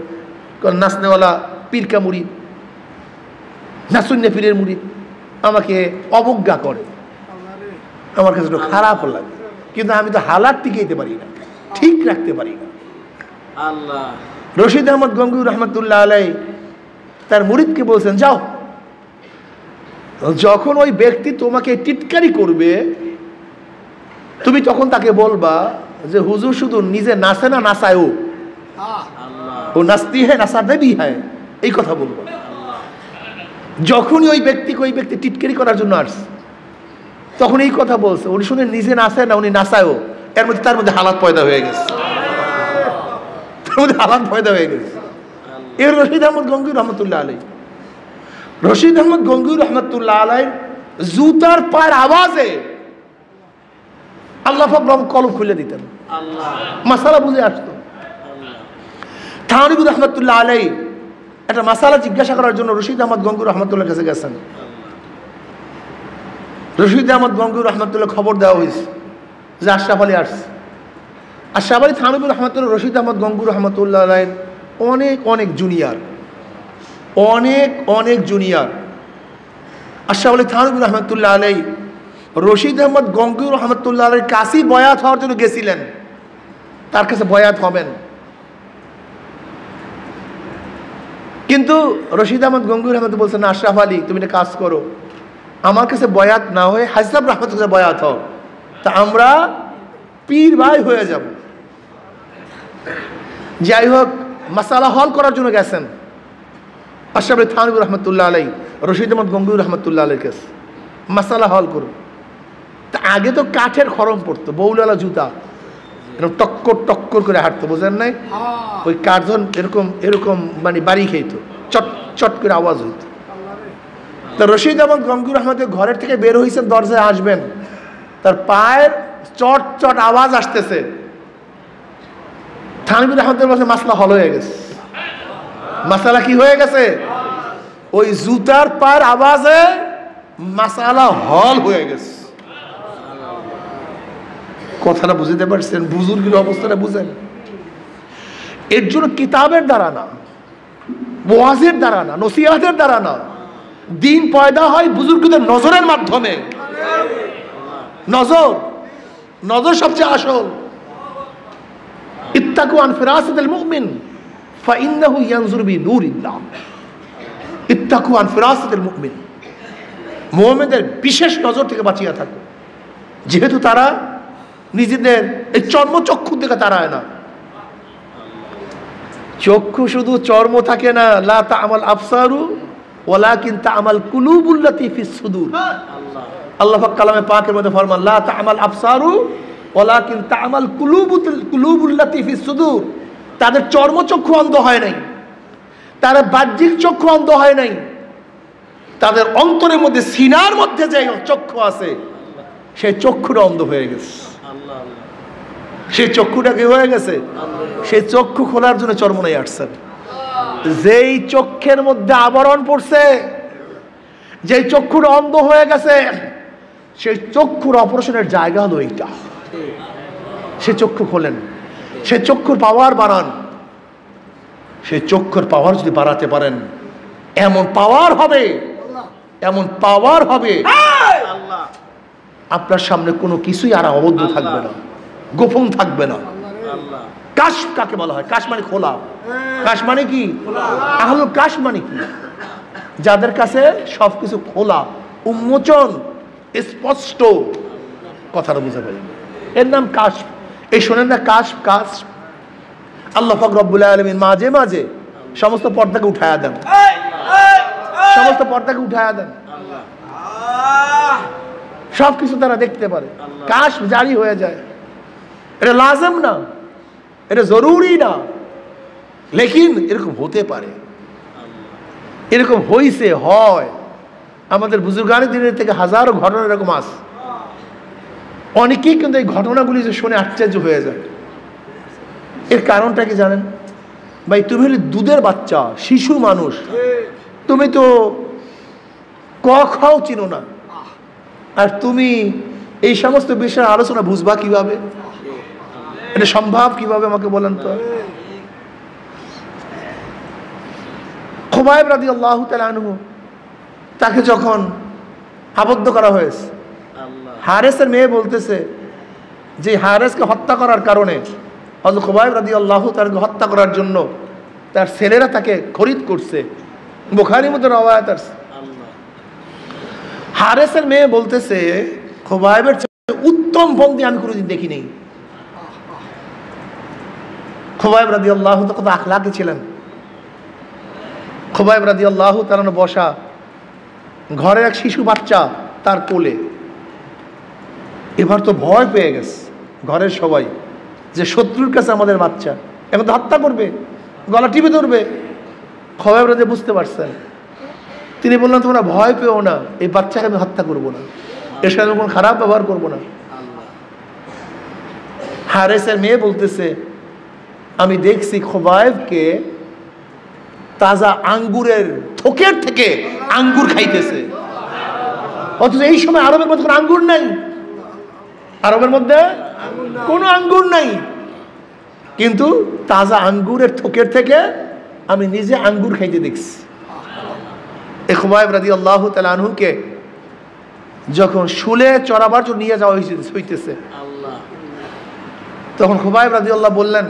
নাচনেওয়ালা পীরকা মুড়ি, নাচুন্নে পীরের মুড়ি, আমাকে অবজ্ঞা করে, আমার কাছে একটু খারাপ লাগে, কিন্তু আমি তো হালাত টিকাইতে পারি না, ঠিক রাখতে পারি না। আল্লাহ। রশিদ আহমদ গঙ্গুর রহমতুল্লাহ আলাই তার মুরিদকে বলছেন, যাও, যখন ওই ব্যক্তি তোমাকে টিটকারি করবে তুমি তখন তাকে বলবা যে হুজুর শুধু নিজে নাচে না, নাচায়ও, ও নাচতি হ্যাঁ নাচাতে ভি হ্যাঁ, এই কথা বলবো। যখনই ওই ব্যক্তি টিটকারি করার জন্য আসছে তখন এই কথা বলছে, উনি শুনে নিজে নাচে না, উনি নাচায়ও, এর মধ্যে তার মধ্যে হালাত পয়দা হয়ে গেছে, তার মধ্যে হালাত পয়দা হয়ে গেছে। এর রশিদ আহমদ গঙ্গুর রহমতুল্লাহ আলাই, রশিদ আহমদ গঙ্গুর রহমতুল্লাহ আলাই জুতার পায়ের আওয়াজে আল্লাহ পাক কলম খুলে দিতেন, মাসালা বুঝে আসতো। থানবী রহমতুল্লাহ আলাই একটা মাসালা জিজ্ঞাসা করার জন্য রশিদ আহমদ গঙ্গুর রহমতুল্লাহ কাছে গেছেন। রশিদ আহমদ গঙ্গুর রহমতুল্লাহ খবর দেওয়া হয়েছে যে আশরাফ আলী আসছে। আশরাফ আলী থানবী রহমতুল্লাহ রশিদ আহমদ গঙ্গুর রহমতুল্লাহ আলাইয়ের অনেক জুনিয়র, অনেক জুনিয়র। আশরাফ আলী থানবী রহমতুল্লাহ আলাই রশিদ আহমদ গঙ্গুর রহমতুল্লাহ আলাইয়ের কাছেই বয়াত হওয়ার জন্য গেছিলেন, তার কাছে বয়াত হবেন। কিন্তু রশিদ আহমদ গঙ্গুর রহমত বলছেন, না আশরাফ আলী তুমি একটা কাজ করো, আমার কাছে বয়াত না হয়ে হাজিব রহমতের কাছে বয়াত হও, তা আমরা পীর ভাই হয়ে যাব। যাই হোক, মাসালা হল করার জন্য গেছেন আশরাফ আলী থানভী রহমতুল্লাহ আলাই, রশিদ আহমদ গঙ্গুই রহমতুল্লাহ আলাইর কাছে মাসালা হল করুন। তা আগে তো কাঠের খরম পড়তো, বউলালা জুতা, এরকম টক্কর টক্কর করে হাঁটতো, বোঝেন নাই? ওই কাঠজন এরকম এরকম মানে বাড়ি খেত, চট চট করে আওয়াজ হইত। তা রশিদ আহমদ গঙ্গুই রহমতের ঘরের থেকে বের হয়েছেন, দরজায় আসবেন, তার পায়ের চট চট আওয়াজ আসতেছে। থানভী রহমতের বলছে মাসলা হল হয়ে গেছে। মাসালা কি হয়ে গেছে? ওই জুতার পায়ের আওয়াজে মাসালা হল হয়ে গেছে। কথাটা বুঝতে পারছেন? বুজুর্গের অবস্থাটা বুঝেন। এর জন্য কিতাবের দ্বারা না, ওয়াজের দ্বারা না, নসিহতের দ্বারা না, দিন পয়দা হয় বুজুর্গদের নজরের মাধ্যমে। নজর, নজর সবচেয়ে আসল। ইত্তাকু আন ফিরাসাতিল মুমিন ফাইন্নাহু ইয়ানজুরু বিনূরিল্লাহ। ইত্তাকু আন ফিরাসাতিল মুমিন, মুমিনদের বিশেষ নজর থেকে বাঁচিয়ে থাকো, যেহেতু তারা নিজেদের এই চর্মচক্ষু থেকে তাড়ায় না। চক্ষু শুধু চর্ম থাকে না, লা তা'মাল আবসারু ওয়ালাকিন তা'মাল কুলুবুল্লাতী ফিস সুদূর। আল্লাহ পাক কালামে পাকের মধ্যে ফরমান, লা তা'মাল আবসারু ওয়ালাকিন তা'মাল কুলুবুল্লাতী ফিস সুদূর। তাদের চর্মচক্ষু অন্ধ হয় নাই, তারা বাহ্যিক চক্ষু অন্ধ হয় নাই, তাদের অন্তরের মধ্যে সিনার মধ্যে যে চক্ষু আছে সেই চক্ষুটা অন্ধ হয়ে গেছে। সেই চক্ষুটা কি হয়ে গেছে? সেই চক্ষু খোলার জন্য চরমনাই আসছেন। যেই চক্ষের মধ্যে আবরণ পড়ছে, যেই চক্ষুটা অন্ধ হয়ে গেছে, সেই চক্ষুর অপারেশনের জায়গা হলো এইটা। সে চক্ষু খোলেন, সে চক্ষুর পাওয়ার বাড়ান। সেই চক্ষুর পাওয়ার যদি বাড়াতে পারেন, এমন পাওয়ার হবে, এমন পাওয়ার হবে, আপনার সামনে কোনো কিছুই আর আবদ্ধ থাকবে না, গোপন থাকবে না। কাশ কাকে বলা হয়? কাশ মানে খোলা। কাশ মানে কি? আহলুল কাশ মানে কি? যাদের কাছে সবকিছু খোলা, উন্মোচন, স্পষ্ট। কথাটা বুঝে পারেন? এর নাম কাশ। এই শোনেন না, কাশ কাশ। আল্লাহ পাক রব্বুল আলামিন মাঝে মাঝে সমস্ত পর্দাকে উঠায়া দেন, সমস্ত পর্দাকে উঠায়া দেন, সবকিছু তারা দেখতে পারে। কাশ জারি হয়ে যায়। এটা লাজম না, এটা জরুরি না, লেকিন এরকম হতে পারে, এরকম হইছে, হয়। আমাদের বুজুর্গানের দিনের থেকে হাজারো ঘটনা এরকম আছে। অনেকেই কিন্তু এই ঘটনাগুলি যে শুনে আশ্চর্য হয়ে যায়। এর কারণটা কি জানেন? ভাই, তুমি হলে দুধের বাচ্চা, শিশু মানুষ, তুমি তো ক খাও চিনো না, আর তুমি এই সমস্ত বিষয়ের আলোচনা বুঝবা কিভাবে? এটা সম্ভব কিভাবে আমাকে বলেন তো? খুবাইব রাদিয়াল্লাহু তাআলা আনহু, তাকে যখন আবদ্ধ করা হয়েছে, হারেসের মেয়ে বলতেছে যে হারেসকে হত্যা করার কারণে, হযরত খুবাইব রাদিয়াল্লাহু তাআলাকে হত্যা করার জন্য তার ছেলেরা তাকে খরিদ করছে। বুখারীর মধ্যে রওয়ায়াত আছে। হারেসের মেয়ে বলতেছে, খুবাইবের চেয়ে উত্তম বন্দী আমি কোনোদিন দেখি নেই। খুবাইব রাদিয়াল্লাহু তাআলা কত আখলাকি ছিলেন। খুবাইব রাদিয়াল্লাহু তাআলা বসা, ঘরের এক শিশু বাচ্চা তার কোলে। এবার তো ভয় পেয়ে গেছে ঘরের সবাই, যে শত্রুর কাছে আমাদের বাচ্চা, এখন তো হত্যা করবে, গলা টিপে ধরবে। খুবাইব রাদিয়াল্লাহু বুঝতে পারছেন। তিনি বললেন, তোমরা ভয় পেও না, এই বাচ্চাকে আমি হত্যা করবো না, এর সাথে কোনো খারাপ ব্যবহার করবো না। হারেসের মেয়ে বলতেছে, আমি দেখছি খুবাইবকে তাজা আঙ্গুরের থোকের থেকে আঙ্গুর খাইতেছে, অথচ এই সময় আরবের মধ্যে কোনো আঙ্গুর নাই, আরবের মধ্যে কোনো আঙ্গুর নাই, কিন্তু তাজা আঙ্গুরের থোকের থেকে আমি নিজে আঙ্গুর খাইতে দেখছি। খুবাইব রাদিয়াল্লাহু তাআলা আনহুকে যখন শুলে চড়াবার জন্য নিয়ে যাওয়া হইতেছে, তখন খুবাইব রাদিয়াল্লাহু বললেন,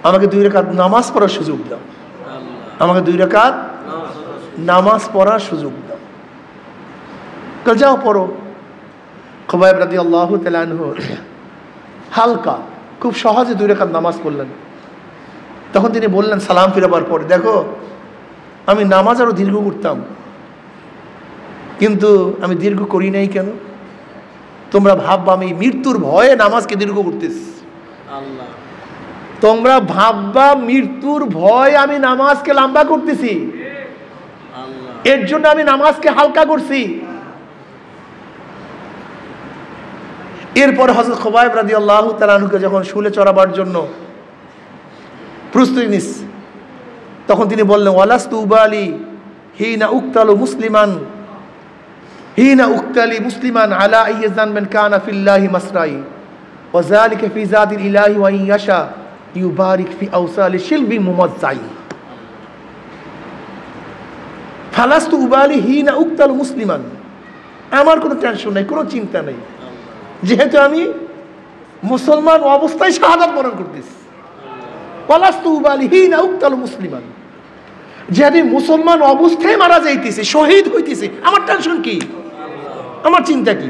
আমাকে 2 রাকাত নামাজ পড়ার সুযোগ দাও, আমাকে 2 রাকাত নামাজ পড়ার সুযোগ দাও। যাও পড়ো। খুবাইব রাদিয়াল্লাহু তাআলা আনহু হালকা, খুব সহজে 2 রাকাত নামাজ পড়লেন। তখন তিনি বললেন সালাম ফিরাবার পরে, দেখো আমি নামাজ আরো দীর্ঘ করতাম, কিন্তু আমি দীর্ঘ করি নাই কেন? তোমরা ভাববা আমি মৃত্যুর ভয়ে নামাজকে দীর্ঘ করতেছি। তোমরা ভাববা মৃত্যুর ভয় আমি নামাজকে লম্বা করতেছি, এর জন্য আমি নামাজকে হালকা করছি। এরপরে হযরত খুবাইব রাদিয়াল্লাহু তাআলা আনহুকে যখন শুলে চড়াবার জন্য প্রস্তুতি নিস, তখন তিনি বললেন ওয়ালাস্তু উবালি হিনা উক্তালু মুসলিমান হিনা উক্তালি মুসলিমান আলা আইয়াজান মান কানা ফিল্লাহি মাসরাই ওয়া যালিকা ফি যাতিল ইলাহি ওয়া ইন ইয়াশা ইউবারিক ফি আওসালি শিলবি মুমাজ্জাই। ফালাস্তু উবালি হিনা উক্তালু মুসলিমান, আমার কোনো টেনশন নাই, কোনো চিন্তা নাই, যেহেতু আমি মুসলমান অবস্থায় শাহাদাত বরণ করতেছি। ওয়ালাস্তু উবালি হিনা উক্তালু মুসলিমান, যে আমি মুসলমান অবস্থায় মারা যাইতেছি, শহীদ হইতেছি, আমার টেনশন কি, আমার চিন্তা কি?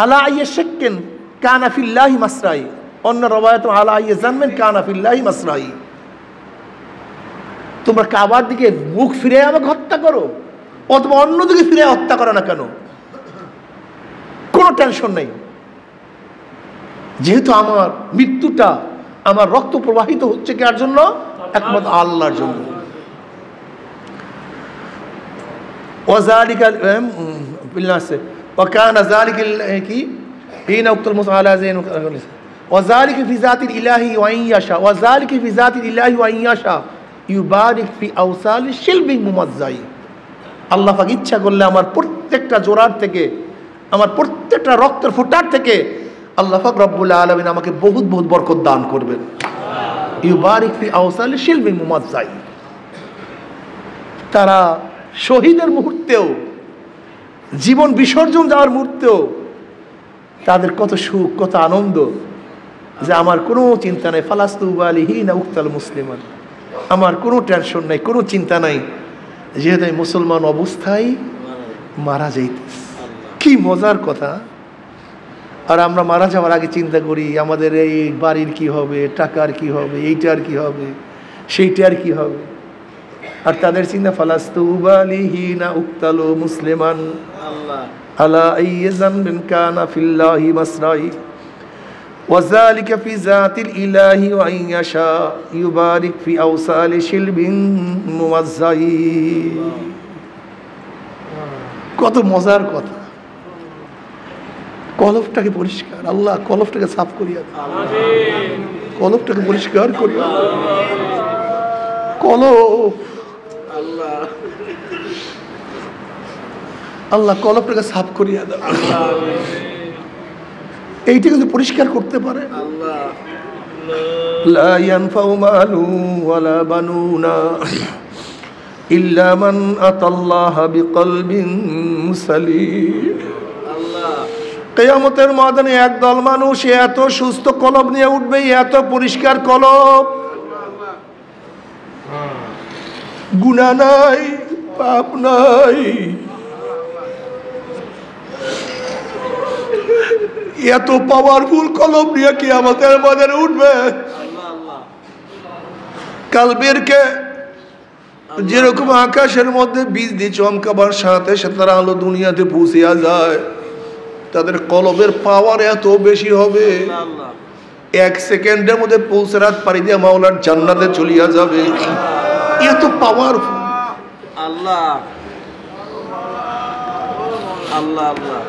আলা আইয়া শাক্কিন কানা ফিল্লাহি মাসরাই, অন্য রওয়ায়াত আলা আইয়া জানমেন কানা ফিল্লাহি মাসরাই। তোমরা কাবার দিকে মুখ ফিরে আমাকে হত্যা করো অথবা অন্যদিকে ফিরে হত্যা করো না কেন, কোনো টেনশন নেই, যেহেতু আমার মৃত্যুটা, আমার রক্ত প্রবাহিত হচ্ছে কার জন্য? একমাত্র আল্লাহর জন্য। ওয়াযালিকা বিল্লাহি ওয়া কানা যালিকা কি হিনা উক্তাল মুসআলা যাইন ওয়াযালিকা ফি যাতিল ইলাহি ওয়া ইন ইয়াশা ওয়াযালিকা ফি যাতিল ইলাহি ওয়া ইন ইয়াশা ইউবারিক ফি আওসালি শিলবি মুমাজ্জাই। আল্লাহ পাক ইচ্ছা করলে আমার প্রত্যেকটা জোড়ার থেকে, আমার প্রত্যেকটা রক্তের ফোঁটার থেকে আল্লাহ পাক রব্বুল আলামিন আমাকে বহুত বহুত বরকত দান করবেন। ইউবারিক ফি আওসালি শিলবি মুমাজ্জাই। তারা শহীদের মুহূর্তেও, জীবন বিসর্জন যাওয়ার মুহূর্তেও তাদের কত সুখ, কত আনন্দ, যে আমার কোনো চিন্তা নাই। ফালাস্তু উবালি হিনা উক্তাল মুসলিমান, আমার কোনো টেনশন নাই, কোনো চিন্তা নাই, যেহেতু আমি মুসলমান অবস্থায় মারা যাইতেছি। কি মজার কথা! আর আমরা মারা যাওয়ার আগে চিন্তা করি আমাদের এই বাড়ির কি হবে, টাকার কি হবে, এইটার কি হবে, সেইটার কি হবে। আর তাদের চিন্তা ফালাস্তু উবালি হিনা উক্তালু মুসলিমান আলা আইয়ি যানবিন কানা ফিল্লাহি মাসরাই ওয়া যালিকা ফি যাতিল ইলাহি ওয়া ইন ইয়াশা ইউবারিক ফি আওসালি শিলবিন মুমাজ্জাই। কত মজার কথা! কলবটাকে পরিষ্কার, আল্লাহ কলবটাকে সাফ করিয়া দাও, কলবটাকে পরিষ্কার করিয়া দাও। কলব আল্লাহ কলবটাকে সাফ করিয়া দাও। এইটা কিন্তু পরিষ্কার করতে পারে। লা ইয়ানফাউ মালু ওয়ালা বানুনা ইল্লা মান আতাল্লাহা বিকলবিন সালিম। কিয়ামতের ময়দানে একদল মানুষ এত সুস্থ কলব নিয়ে উঠবে, এত পরিষ্কার কলব, গুনাহ নাই, পাপ নাই, এত পাওয়ারফুল কলব নিয়ে কিয়ামতের ময়দানে উঠবে। কালবেরকে যেরকম আকাশের মধ্যে বিজলি চমকাবার সাথে সাথে তারা আলো দুনিয়াতে পৌঁছিয়া যায়, তাদের কলবের পাওয়ার এত বেশি হবে, 1 সেকেন্ডের মধ্যে পৌঁছারাত পাড়ি দিয়ে মাওলার জান্নাতে চলিয়া যাবে। এত পাওয়ারফুল। আল্লাহ আল্লাহ আল্লাহ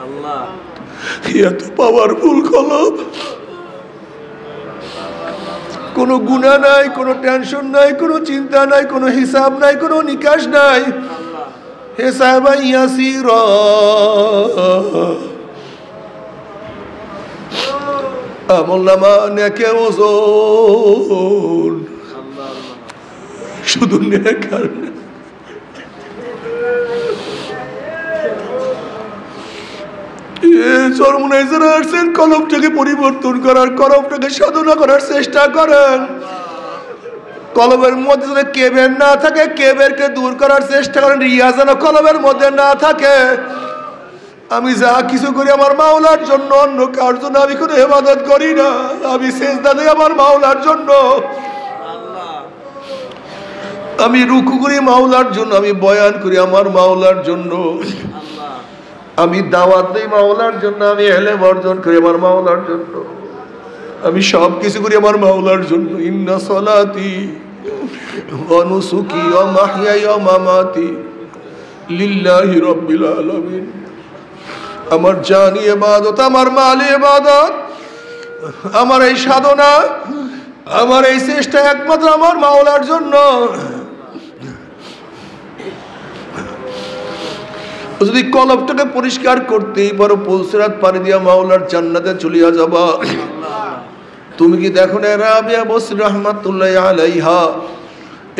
আল্লাহ, এত পাওয়ারফুল কলব। কোনো গুনাহ নাই, কোনো টেনশন নাই, কোনো চিন্তা নাই, কোনো হিসাব নাই, কোনো নিকাশ নাই। হিসাবা ইয়াসিরা, আমলনামা নেকের ওজন, শুধু নেকার কলমটাকে পরিবর্তন করার, কলমটাকে সাধনা করার চেষ্টা করেন। কলমের মধ্যে যদি কেবের না থাকে, কেবেরকে দূর করার চেষ্টা করেন। রিয়া যেন কলমের মধ্যে না থাকে। আমি যা কিছু করি আমার মাওলার জন্য, অন্য কার জন্য আমি কোনো ইবাদত করি না। আমি সিজদা দেই আমার মাওলার জন্য, আমি রুকু করি মাওলার জন্য, আমি বয়ান করি আমার মাওলার জন্য, আমি দাওয়াত দেই মাওলার জন্য, আমি ইলম অর্জন করি আমার মাওলার জন্য, আমি সব কিছু করি আমার মাওলার জন্য। ইন্না সলাতি ওয়া নুসুকি ওয়া মাহইয়ায়া ওয়া মামাতি লিল্লাহি রাব্বিল আলামিন। আমার জানি ইবাদত, আমার মাল ইবাদত, আমার এই সাধনা, আমার এই চেষ্টা একমাত্র আমার মাওলার জন্য। যদি কলবটাকে পরিষ্কার করতেই পারো, পুলসিরাত পানি দিয়া মাওলার জান্নাতে চলিয়া যাবা। তুমি কি দেখো না রাবিয়া বসরি রাহমাতুল্লাহি আলাইহা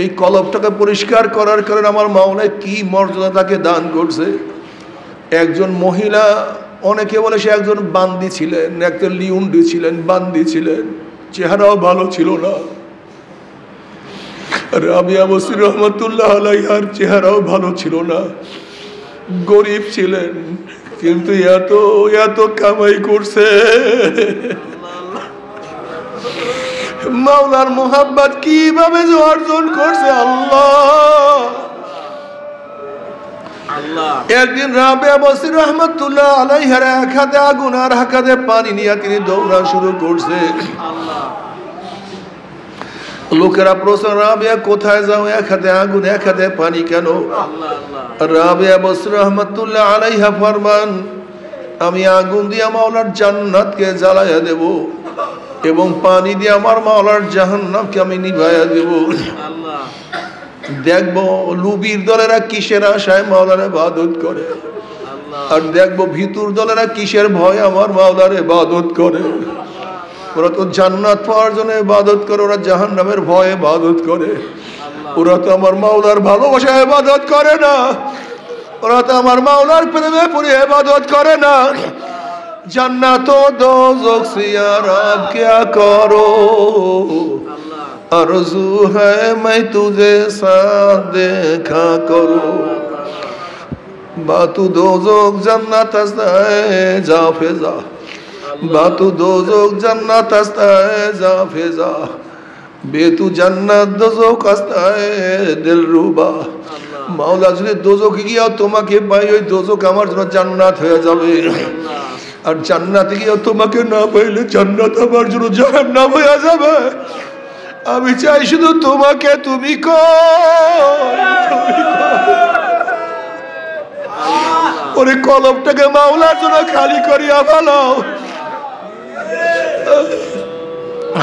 এই কলবটাকে পরিষ্কার করার কারণে আমার মাওলা কি মর্যাদা তাকে দান করছে। একজন মহিলা, অনেকে বলে সে একজন বান্দি ছিলেন, একজন লিউন্ডি ছিলেন, বান্দি ছিলেন, চেহারাও ভালো ছিল না। রাবিয়া বসরি রাহমাতুল্লাহি আলাইহার চেহারাও ভালো ছিল না, গরিব ছিলেন, কিন্তু এত এত কামাই করছে। মাওলার মোহাব্বত কিভাবে যে অর্জন করছে আল্লাহ। একদিন রাবিয়া বসরি রাহমাতুল্লাহি আলাইহার এক হাতে আগুন আর এক হাতে পানি নিয়ে তিনি দৌড়া শুরু করছে। লোকেরা প্রশ্ন, রাবিয়া কোথায় যাও, এক হাতে আগুন এক হাতে পানি কেন? রাবিয়া বসরি রাহমাতুল্লাহি আলাইহা ফরমান, আমি আগুন দিয়ে মাওলার জান্নাতকে জ্বালাইয়া দেব এবং পানি দিয়ে আমার মাওলার জাহান্নামকে আমি নিভাইয়া দেব। দেখবো লুবির দলেরা কিসের আশায় মাওলার ইবাদত করে, আর দেখবো ভিতুর দলেরা কিসের ভয় আমার মাওলার ইবাদত করে। ওরা তো জান্নাত পাওয়ার জন্য ইবাদত করে, ওরা জাহান্নামের ভয়ে ইবাদত করে। ওরা তো আমার মাওলার ভালোবাসায় ইবাদত করে না, ওরা তো আমার মাওলার প্রেমে পড়ে ইবাদত করে না। जन्नत दोज़ख से या रब क्या करो, आरज़ू है मैं तुझे साथ देखा करो। बातू दोज़ख जन्नत है जा फिजा, बातू दोज़ख जन्नत है जा फिजा, बेतु जन्नत दोज़ख है दिलरुबा। মাওলা যদি দোজখে গিয়ে তোমাকে পাই, ওই দোজখ আমার জন্য জান্নাত হয়ে যাবে। আর জান্নাতে গিয়ে তোমাকে না পাইলে জান্নাত আমার জন্য জাহান্নাম হয়ে যাবে। আমি চাই শুধু তোমাকে, তুমি ওরে কলবটাকে মাওলার জন্য খালি করিয়া ফেলাও।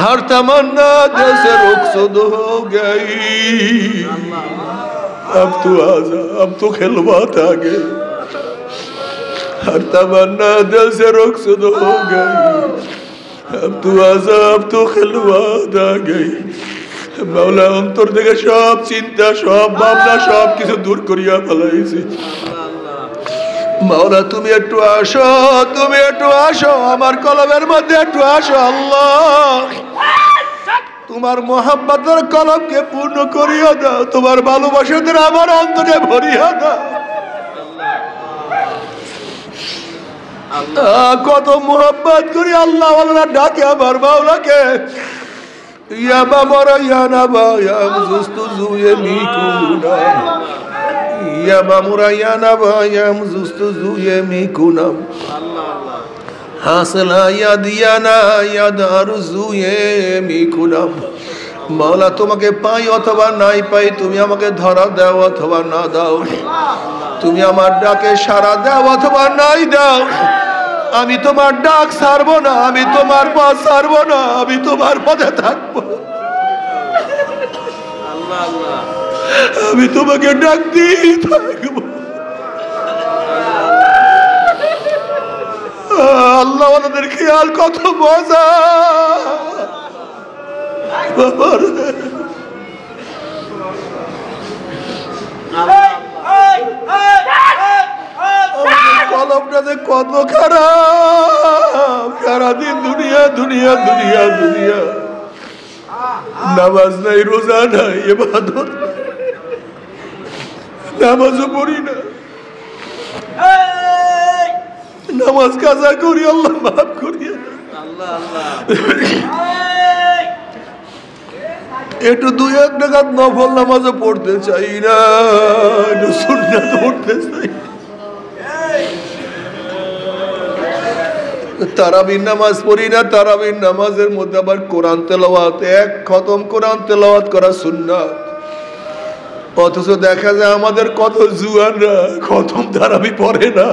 हर तमन्ना दिल से रुखसद हो गई, अब तू आजा, अब तो खिलवात आ गए। हर तमन्ना दिल से रुखसद हो गई, अब तू आजा, अब तो खिलवात आ गई। মাওলা অন্তর থেকে সব চিন্তা, সব ভাবনা, সব কিছু দূর করিয়া ফেলাইছি। মাওলা তুমি একটু আসো, তুমি একটু আসো, আমার কলবের মধ্যে একটু আসো আল্লাহ। তোমার মোহাব্বতের কলবকে পূর্ণ করিয়া দাও, তোমার ভালোবাসাদের আমার অন্তরে ভরিয়া দাও। কত মোহাব্বত করি আল্লাহ আল্লাহ ডাকে আমার মাওলাকে। ইয়া বাবা ইয়া নাবা ইয়া মুজুস্তু জুয়ে মিকুনা, ইয়া মামুরা ইয়া নাবা ইয়া মুজুস্তু জুয়ে মিকুনা, হাসলা ইয়া দিয়ানা ইয়া দারু জুয়ে মিকুনা। মাওলা তোমাকে পাই অথবা নাই পাই, তুমি আমাকে ধরা দাও অথবা না দাও, তুমি আমার ডাকে সাড়া দাও অথবা নাই দাও, আমি তোমার ডাক ছাড়বো না, আমি তোমার পথ ছাড়বো না, আমি তোমার পথে থাকবো। আমি তোমাকে ডাক দিয়ে থাকবো। আল্লাহ আমাদের খেয়াল কত মজা। কলমটা যে কত খারাপ, সারাদিন দুনিয়া দুনিয়া দুনিয়া দুনিয়া, নামাজ নাই, রোজা নাই, ইবাদত, নামাজও পড়ি না। নামাজ কাজা করি, আল্লাহ মাফ করিয়া। একটু 2-1 রাকাত নফল নামাজও পড়তে চাই না, একটু সুন্নাত পড়তে চাই। তারাবির নামাজ পড়ি না, তারাবির নামাজের মধ্যে আবার কোরআন তেলাওয়াত, 1 খতম কোরআন তেলাওয়াত করা সুন্নাত। অথচ দেখা যায় আমাদের কত জুয়ানরা খতম তারাবি পড়ে না।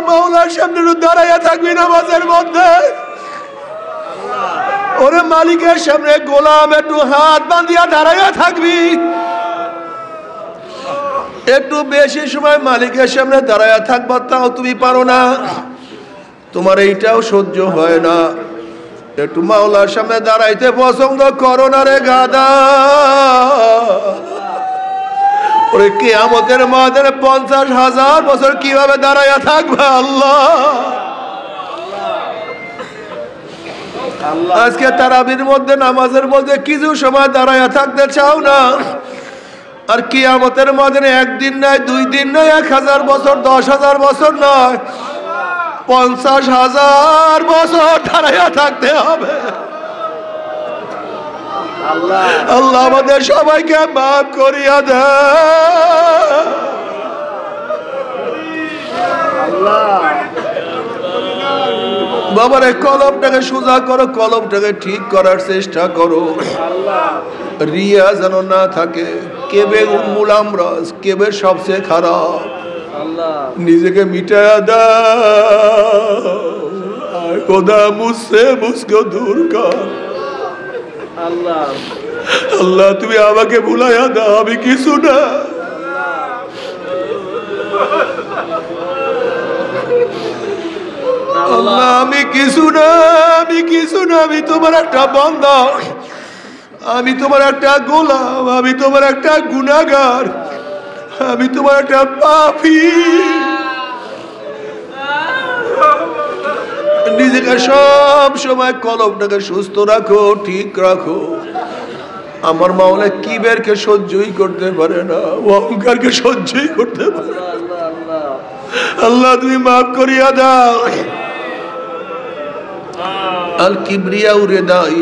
মাওলার সামনে দাঁড়াইয়া থাকবি নামাজের মধ্যে, ওরে মালিকের সামনে গোলাম একটু হাত বাঁধিয়া দাঁড়াইয়া থাকবি। একটু বেশি সময় মালিকের সামনে দাঁড়াইয়া থাকবা, তাও তুমি পারো না, তোমার এইটাও সহ্য হয় না। একটু মাওলার সামনে দাঁড়াইতে পছন্দ করো না রে গাদা। ওরে কিয়ামতের মাঠে 50,000 বছর কিভাবে দাঁড়াইয়া থাকবে আল্লাহ। আজকে তারাবির মধ্যে নামাজের মধ্যে কিছু সময় দাঁড়াইয়া থাকতে চাও না, আর কিয়ামতের মাঠে 1 দিন নয়, 2 দিন নয়, 1000 বছর, 10,000 বছর নয়, 50,000 বছর দাঁড়াইয়া থাকতে হবে। আল্লাহ আমাদের সবাইকে মাফ করিয়া দে। বাবারে কলমটাকে সোজা করো, কলমটাকে ঠিক করার চেষ্টা করো, রিয়া যেন না থাকে। কেবের উম্মুল আমরাজ, কেবের সবচেয়ে খারাপ। নিজেকে মিটায়া দাও, খোদা মুঝসে মুঝকো দূর কর। আল্লাহ তুমি আমাকে ভুলাইয়া দাও, আমি কিছু না। আল্লাহ আমি কিছু না, আমি কিছু না, আমি তোমার একটা বান্দা, আমি তোমার একটা গোলাম, আমি তোমার একটা গুনাহগার, আমি তোমার একটা পাপী। নিজেকে সব সময় কলমটাকে সুস্থ রাখো, ঠিক রাখো। আমার মাওলা কিবেরকে সহ্যই করতে পারে না, অহংকারকে সহ্যই করতে পারে। আল্লাহ তুমি মাফ করিয়া দাও। আল কিবরিয়া রিদাই,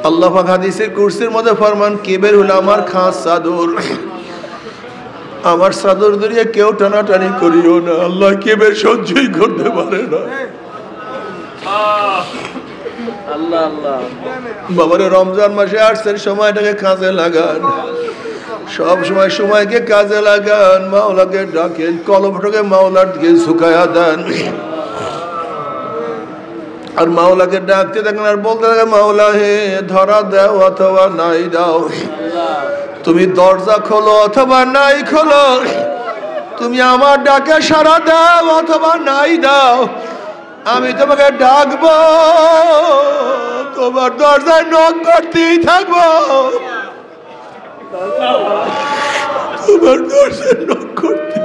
আল্লাহ পাক হাদিসে কুরসির মধ্যে ফরমান, কিবের হলো আমার খাস চাদর, আমার চাদর ধরে কেউ টানাটানি করিও না। আল্লাহ কিবের সহ্যই করতে পারে না। বাবারে রমজান মাসে আসছেন, সময়টাকে কাজে লাগান, সব সময় সময়কে কাজে লাগান। মাওলাকে ডাকেন, কলমটাকে মাওলার দিকে ঝুঁকায়া দেন, আর মাওলাকে ডাকতে থাকেন আর বলতে থাকেন, মাওলা হে ধরা দাও অথবা নাই দাও, তুমি দরজা খোলো অথবা নাই খোলো, তুমি আমার ডাকে সাড়া দাও অথবা নাই দাও, আমি তোমাকে ডাকবো, তোমার দরজায় নক করতেই থাকবো, তোমার দরজায় নক করতে।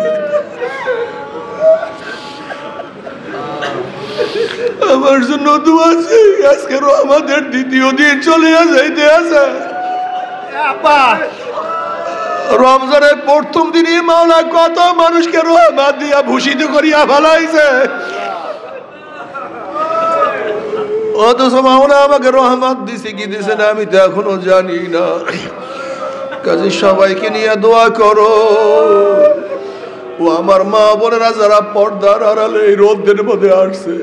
আমার জন্য দোয়া চাই। আজকে আমাদের দ্বিতীয় দিন চলে যাইতে আছে। রমজানের প্রথম দিনই মাওলা কত মানুষকে রহমত দিয়া ভূষিত করিয়া ফেলাইছে, অথচ মাওলা আমাকে রহমত দিছে কি দিছে না আমি তো এখনো জানি না। কাজে সবাইকে নিয়ে দোয়া করো। ও আমার মা বোনেরা যারা পর্দার আড়ালে এই রোদের মধ্যে আসছে,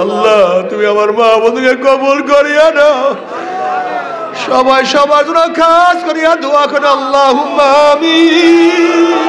আল্লাহ তুমি আমার মা বোনকে কবুল করিয়া নাও। সবাই সবার জন্য খাস করিয়া দোয়া করে, আল্লাহুম্মা আমিন।